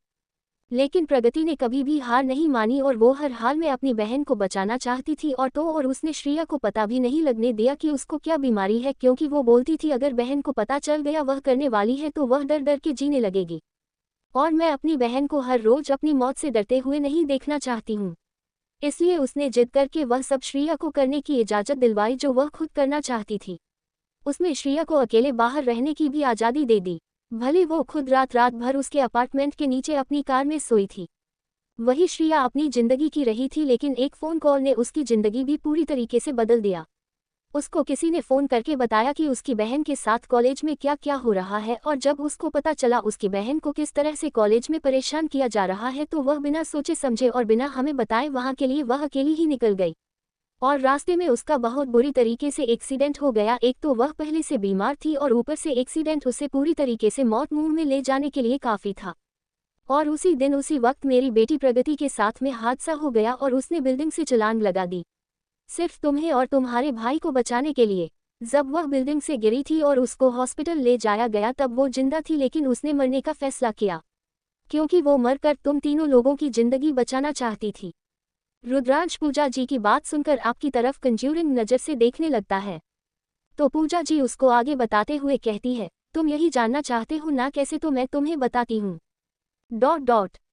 [SPEAKER 1] लेकिन प्रगति ने कभी भी हार नहीं मानी और वो हर हाल में अपनी बहन को बचाना चाहती थी और उसने श्रिया को पता भी नहीं लगने दिया कि उसको क्या बीमारी है, क्योंकि वो बोलती थी अगर बहन को पता चल गया वह करने वाली है तो वह डर डर के जीने लगेगी और मैं अपनी बहन को हर रोज अपनी मौत से डरते हुए नहीं देखना चाहती हूँ। इसलिए उसने जिद करके वह सब श्रिया को करने की इजाजत दिलवाई जो वह खुद करना चाहती थी। उसने श्रिया को अकेले बाहर रहने की भी आज़ादी दे दी, भले वो खुद रात रात भर उसके अपार्टमेंट के नीचे अपनी कार में सोई थी। वही श्रिया अपनी जिंदगी की रही थी, लेकिन एक फ़ोन कॉल ने उसकी जिंदगी भी पूरी तरीके से बदल दिया। उसको किसी ने फ़ोन करके बताया कि उसकी बहन के साथ कॉलेज में क्या क्या हो रहा है, और जब उसको पता चला उसकी बहन को किस तरह से कॉलेज में परेशान किया जा रहा है तो वह बिना सोचे समझे और बिना हमें बताए वहाँ के लिए वह अकेली ही निकल गई। और रास्ते में उसका बहुत बुरी तरीके से एक्सीडेंट हो गया। एक तो वह पहले से बीमार थी और ऊपर से एक्सीडेंट उसे पूरी तरीके से मौत मुंह में ले जाने के लिए काफ़ी था। और उसी दिन उसी वक्त मेरी बेटी प्रगति के साथ में हादसा हो गया और उसने बिल्डिंग से छलांग लगा दी, सिर्फ तुम्हें और तुम्हारे भाई को बचाने के लिए। जब वह बिल्डिंग से गिरी थी और उसको हॉस्पिटल ले जाया गया तब वो जिंदा थी, लेकिन उसने मरने का फैसला किया क्योंकि वो मरकर तुम तीनों लोगों की जिंदगी बचाना चाहती थी। रुद्रांश पूजा जी की बात सुनकर आपकी तरफ कंज्यूरिंग नज़र से देखने लगता है। तो पूजा जी उसको आगे बताते हुए कहती है, तुम यही जानना चाहते हो ना, कैसे, तो मैं तुम्हें बताती हूँ।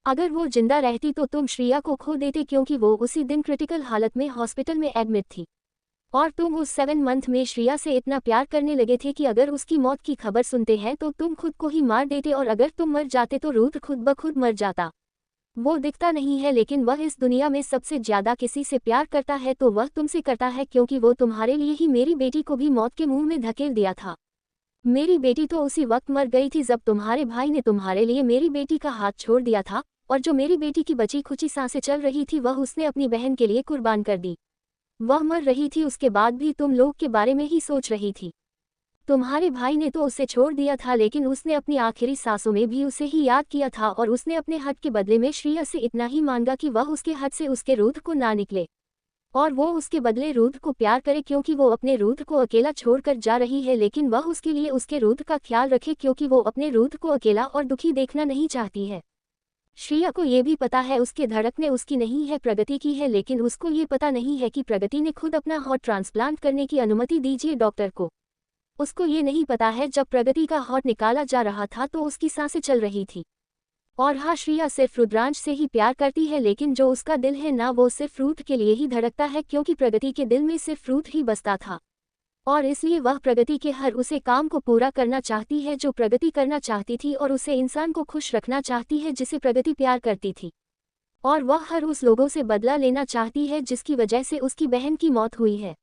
[SPEAKER 1] अगर वो जिंदा रहती तो तुम श्रेया को खो देते क्योंकि वो उसी दिन क्रिटिकल हालत में हॉस्पिटल में एडमिट थी। और तुम उस 7 मंथ में श्रेया से इतना प्यार करने लगे थे कि अगर उसकी मौत की खबर सुनते हैं तो तुम खुद को ही मार देते, और अगर तुम मर जाते तो रुद्र खुद ब खुद मर जाता। वो दिखता नहीं है लेकिन वह इस दुनिया में सबसे ज्यादा किसी से प्यार करता है तो वह तुमसे करता है, क्योंकि वो तुम्हारे लिए ही मेरी बेटी को भी मौत के मुंह में धकेल दिया था। मेरी बेटी तो उसी वक्त मर गई थी जब तुम्हारे भाई ने तुम्हारे लिए मेरी बेटी का हाथ छोड़ दिया था, और जो मेरी बेटी की बची खुची सांसें चल रही थी वह उसने अपनी बहन के लिए कुर्बान कर दी। वह मर रही थी, उसके बाद भी तुम लोग के बारे में ही सोच रही थी। तुम्हारे भाई ने तो उसे छोड़ दिया था लेकिन उसने अपनी आखिरी सांसों में भी उसे ही याद किया था, और उसने अपने हट के बदले में श्रेया से इतना ही मांगा कि वह उसके हट से उसके रुद्र को ना निकले, और वो उसके बदले रुद्र को प्यार करे क्योंकि वो अपने रुद्र को अकेला छोड़कर जा रही है, लेकिन वह उसके लिए उसके रुद्र का ख्याल रखे क्योंकि वो अपने रुद्र को अकेला और दुखी देखना नहीं चाहती है। श्रेया को ये भी पता है उसके धड़कने उसकी नहीं है, प्रगति की है, लेकिन उसको ये पता नहीं है कि प्रगति ने खुद अपना हार्ट ट्रांसप्लांट करने की अनुमति दीजिए डॉक्टर को। उसको ये नहीं पता है जब प्रगति का हार्ट निकाला जा रहा था तो उसकी सांसें चल रही थी। और हाँ, श्रेया सिर्फ रुद्रांश से ही प्यार करती है, लेकिन जो उसका दिल है ना वो सिर्फ रुद्र के लिए ही धड़कता है, क्योंकि प्रगति के दिल में सिर्फ रुद्र ही बसता था, और इसलिए वह प्रगति के हर उसे काम को पूरा करना चाहती है जो प्रगति करना चाहती थी, और उसे इंसान को खुश रखना चाहती है जिसे प्रगति प्यार करती थी, और वह हर उस लोगों से बदला लेना चाहती है जिसकी वजह से उसकी बहन की मौत हुई है।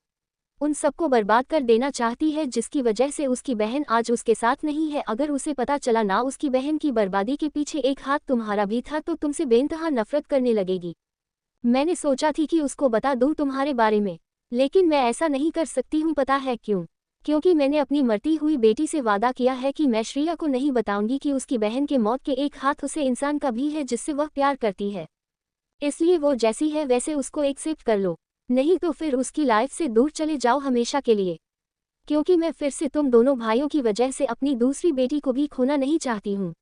[SPEAKER 1] उन सबको बर्बाद कर देना चाहती है जिसकी वजह से उसकी बहन आज उसके साथ नहीं है। अगर उसे पता चला ना उसकी बहन की बर्बादी के पीछे एक हाथ तुम्हारा भी था तो तुमसे बेइंतहा नफरत करने लगेगी। मैंने सोचा थी कि उसको बता दूं तुम्हारे बारे में, लेकिन मैं ऐसा नहीं कर सकती हूँ। पता है क्यों? क्योंकि मैंने अपनी मरती हुई बेटी से वादा किया है कि मैं श्रेया को नहीं बताऊंगी कि उसकी बहन के मौत के एक हाथ उसे इंसान का भी है जिससे वह प्यार करती है। इसलिए वो जैसी है वैसे उसको एक्सेप्ट कर लो, नहीं तो फिर उसकी लाइफ से दूर चले जाओ हमेशा के लिए, क्योंकि मैं फिर से तुम दोनों भाइयों की वजह से अपनी दूसरी बेटी को भी खोना नहीं चाहती हूँ।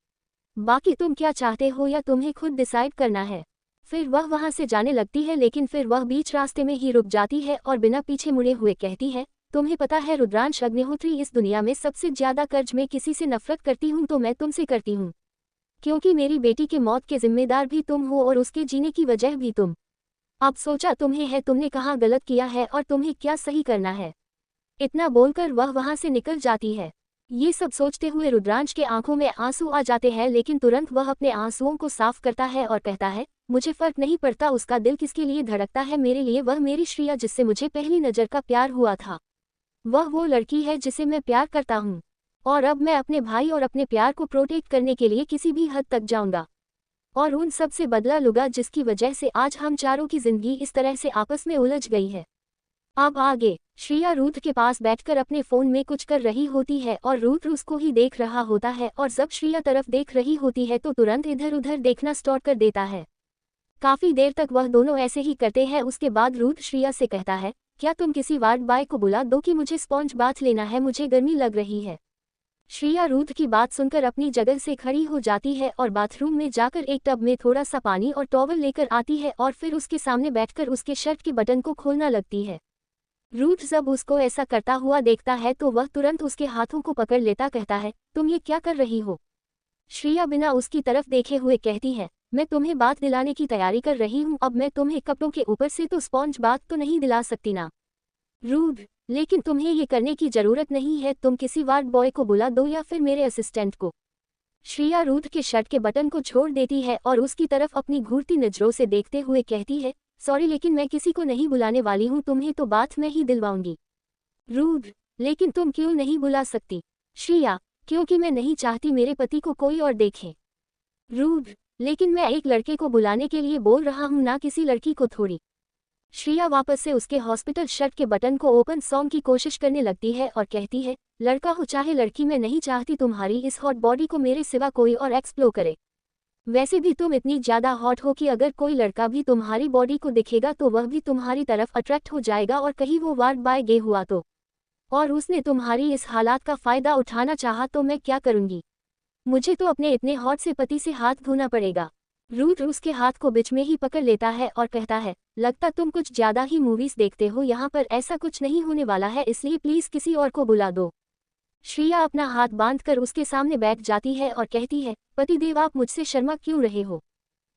[SPEAKER 1] बाकी तुम क्या चाहते हो या तुम्हें खुद डिसाइड करना है। फिर वह वहाँ से जाने लगती है, लेकिन फिर वह बीच रास्ते में ही रुक जाती है और बिना पीछे मुड़े हुए कहती है, तुम्हें पता है रुद्रांश अग्निहोत्री, इस दुनिया में सबसे ज्यादा कर्ज में किसी से नफरत करती हूँ तो मैं तुमसे करती हूँ, क्योंकि मेरी बेटी के मौत के जिम्मेदार भी तुम हो और उसके जीने की वजह भी तुम। अब सोचा तुम्हें है तुमने कहाँ गलत किया है और तुम्हें क्या सही करना है। इतना बोलकर वह वहाँ से निकल जाती है। ये सब सोचते हुए रुद्रांश के आंखों में आंसू आ जाते हैं, लेकिन तुरंत वह अपने आंसुओं को साफ करता है और कहता है, मुझे फर्क नहीं पड़ता उसका दिल किसके लिए धड़कता है, मेरे लिए वह मेरी श्रेया जिससे मुझे पहली नज़र का प्यार हुआ था, वह वो लड़की है जिसे मैं प्यार करता हूँ, और अब मैं अपने भाई और अपने प्यार को प्रोटेक्ट करने के लिए किसी भी हद तक जाऊंगा और उन सब से बदला लूंगा जिसकी वजह से आज हम चारों की जिंदगी इस तरह से आपस में उलझ गई है। अब आगे श्रेया रुद्र के पास बैठकर अपने फोन में कुछ कर रही होती है और रुद्र उसको ही देख रहा होता है, और जब श्रेया तरफ देख रही होती है तो तुरंत इधर उधर देखना स्टॉप कर देता है। काफी देर तक वह दोनों ऐसे ही करते हैं। उसके बाद रुद्र श्रेया से कहता है, क्या तुम किसी वार्ड बॉय को बुला दो कि मुझे स्पॉन्ज बाथ लेना है, मुझे गर्मी लग रही है। श्रेया रुद्र की बात सुनकर अपनी जगह से खड़ी हो जाती है और बाथरूम में जाकर एक टब में थोड़ा सा पानी और टॉवल लेकर आती है और फिर उसके सामने बैठकर उसके शर्ट के बटन को खोलना लगती है। रुद्र जब उसको ऐसा करता हुआ देखता है तो वह तुरंत उसके हाथों को पकड़ लेता, कहता है, तुम ये क्या कर रही हो। श्रेया बिना उसकी तरफ देखे हुए कहती है, मैं तुम्हें बात दिलाने की तैयारी कर रही हूँ, अब मैं तुम्हें कपड़ों के ऊपर से तो स्पॉन्ज बाथ तो नहीं दिला सकती ना। रुद्र, लेकिन तुम्हें ये करने की जरूरत नहीं है, तुम किसी वार्ड बॉय को बुला दो या फिर मेरे असिस्टेंट को। श्रेया रुद्र के शर्ट के बटन को छोड़ देती है और उसकी तरफ अपनी घूरती नजरों से देखते हुए कहती है, सॉरी लेकिन मैं किसी को नहीं बुलाने वाली हूँ, तुम्हें तो बात मैं ही दिलवाऊंगी। रुद्र, लेकिन तुम क्यों नहीं बुला सकती। श्रेया, क्योंकि मैं नहीं चाहती मेरे पति को कोई और देखे। रुद्र, लेकिन मैं एक लड़के को बुलाने के लिए बोल रहा हूँ ना किसी लड़की को थोड़ी। श्रेया वापस से उसके हॉस्पिटल शर्ट के बटन को ओपन सॉन्ग की कोशिश करने लगती है और कहती है, लड़का हो चाहे लड़की, मैं नहीं चाहती तुम्हारी इस हॉट बॉडी को मेरे सिवा कोई और एक्सप्लोर करे। वैसे भी तुम इतनी ज्यादा हॉट हो कि अगर कोई लड़का भी तुम्हारी बॉडी को दिखेगा तो वह भी तुम्हारी तरफ अट्रैक्ट हो जाएगा, और कहीं वो वार्ड बाय गे हुआ तो, और उसने तुम्हारी इस हालात का फायदा उठाना चाहा तो मैं क्या करूंगी? मुझे तो अपने इतने हॉट से पति से हाथ धोना पड़ेगा। रूथ उसके हाथ को बीच में ही पकड़ लेता है और कहता है, लगता तुम कुछ ज्यादा ही मूवीज देखते हो, यहाँ पर ऐसा कुछ नहीं होने वाला है, इसलिए प्लीज किसी और को बुला दो। श्रिया अपना हाथ बांधकर उसके सामने बैठ जाती है और कहती है, पतिदेव आप मुझसे शर्मा क्यों रहे हो?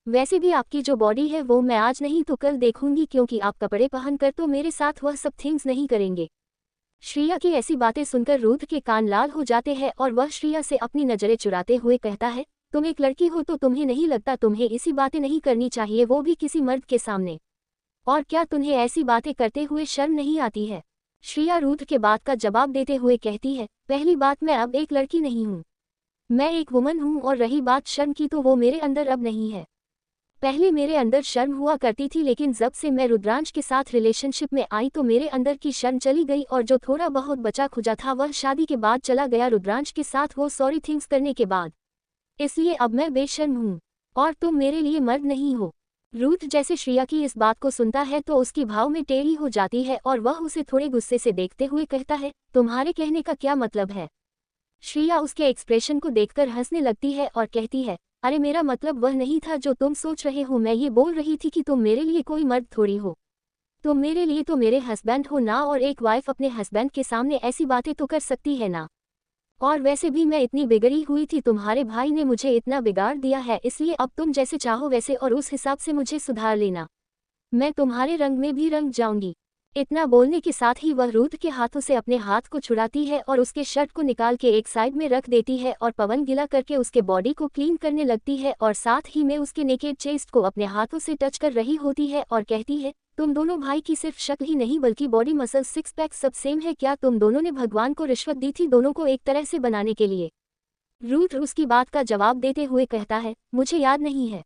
[SPEAKER 1] वैसे भी आपकी जो बॉडी है वो मैं आज नहीं तो कल देखूंगी, क्योंकि आप कपड़े पहनकर तो मेरे साथ वह सब थिंग्स नहीं करेंगे। श्रिया की ऐसी बातें सुनकर रूथ के कान लाल हो जाते हैं और वह श्रिया से अपनी नजरें चुराते हुए कहता है, तुम एक लड़की हो तो तुम्हें नहीं लगता तुम्हें ऐसी बातें नहीं करनी चाहिए, वो भी किसी मर्द के सामने? और क्या तुम्हें ऐसी बातें करते हुए शर्म नहीं आती है? श्रिया रूथ के बात का जवाब देते हुए कहती है, पहली बात मैं अब एक लड़की नहीं हूँ, मैं एक वुमन हूँ, और रही बात शर्म की तो वो मेरे अंदर अब नहीं है। पहले मेरे अंदर शर्म हुआ करती थी, लेकिन जब से मैं रुद्रांश के साथ रिलेशनशिप में आई तो मेरे अंदर की शर्म चली गई, और जो थोड़ा बहुत बचा खुचा था वह शादी के बाद चला गया रुद्रांश के साथ, वो सॉरी थिंग्स करने के बाद। इसलिए अब मैं बेशर्म हूँ, और तुम मेरे लिए मर्द नहीं हो। रूथ जैसे श्रिया की इस बात को सुनता है तो उसकी भाव में टेढ़ी हो जाती है और वह उसे थोड़े गुस्से से देखते हुए कहता है, तुम्हारे कहने का क्या मतलब है? श्रिया उसके एक्सप्रेशन को देखकर हंसने लगती है और कहती है, अरे मेरा मतलब वह नहीं था जो तुम सोच रहे हो, मैं ये बोल रही थी कि तुम मेरे लिए कोई मर्द थोड़ी हो, तुम मेरे लिए तो मेरे हस्बैंड हो ना, और एक वाइफ अपने हस्बैंड के सामने ऐसी बातें तो कर सकती है ना। और वैसे भी मैं इतनी बिगड़ी हुई थी, तुम्हारे भाई ने मुझे इतना बिगाड़ दिया है, इसलिए अब तुम जैसे चाहो वैसे और उस हिसाब से मुझे सुधार लेना, मैं तुम्हारे रंग में भी रंग जाऊंगी। इतना बोलने के साथ ही वह रूथ के हाथों से अपने हाथ को छुड़ाती है और उसके शर्ट को निकाल के एक साइड में रख देती है और पवन गिला करके उसके बॉडी को क्लीन करने लगती है, और साथ ही में उसके नेकेड चेस्ट को अपने हाथों से टच कर रही होती है और कहती है, तुम दोनों भाई की सिर्फ शक्ल ही नहीं बल्कि बॉडी मसल सिक्स पैक सब सेम है, क्या तुम दोनों ने भगवान को रिश्वत दी थी दोनों को एक तरह से बनाने के लिए? रूथ उसकी बात का जवाब देते हुए कहता है, मुझे याद नहीं है।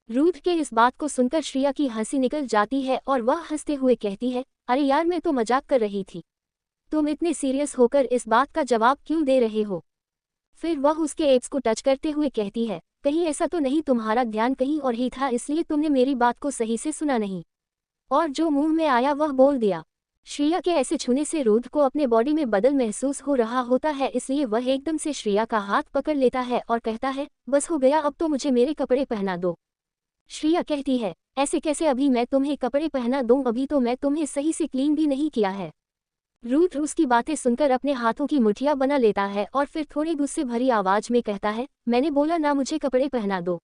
[SPEAKER 1] रूथ के इस बात को सुनकर श्रिया की हंसी निकल जाती है और वह हंसते हुए कहती है, अरे यार मैं तो मजाक कर रही थी, तुम इतने सीरियस होकर इस बात का जवाब क्यों दे रहे हो? फिर वह उसके एब्स को टच करते हुए कहती है, कहीं ऐसा तो नहीं तुम्हारा ध्यान कहीं और ही था, इसलिए तुमने मेरी बात को सही से सुना नहीं और जो मुंह में आया वह बोल दिया। श्रिया के ऐसे छूने से रूथ को अपने बॉडी में बदल महसूस हो रहा होता है, इसलिए वह एकदम से श्रिया का हाथ पकड़ लेता है और कहता है, बस हो गया, अब तो मुझे मेरे कपड़े पहना दो। श्रिया कहती है, ऐसे कैसे, अभी मैं तुम्हें कपड़े पहना दूं, अभी तो मैं तुम्हें सही से क्लीन भी नहीं किया है। रूथ उसकी बातें सुनकर अपने हाथों की मुठिया बना लेता है और फिर थोड़ी गुस्से भरी आवाज में कहता है, मैंने बोला ना मुझे कपड़े पहना दो।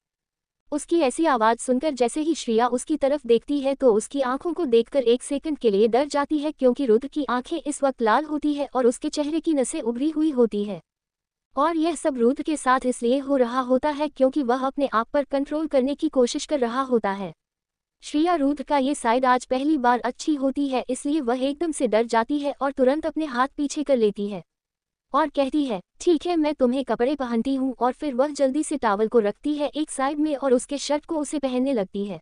[SPEAKER 1] उसकी ऐसी आवाज सुनकर जैसे ही श्रिया उसकी तरफ देखती है तो उसकी आंखों को देखकर एक सेकंड के लिए डर जाती है, क्योंकि रूथ की आंखें इस वक्त लाल होती है और उसके चेहरे की नसें उभरी हुई होती है। और यह सब रूथ के साथ इसलिए हो रहा होता है क्योंकि वह अपने आप पर कंट्रोल करने की कोशिश कर रहा होता है। श्रिया रूथ का ये साइड आज पहली बार अच्छी होती है, इसलिए वह एकदम से डर जाती है और तुरंत अपने हाथ पीछे कर लेती है और कहती है, ठीक है मैं तुम्हें कपड़े पहनती हूँ, और फिर वह जल्दी से टॉवल को रखती है एक साइड में और उसके शर्ट को उसे पहनने लगती है।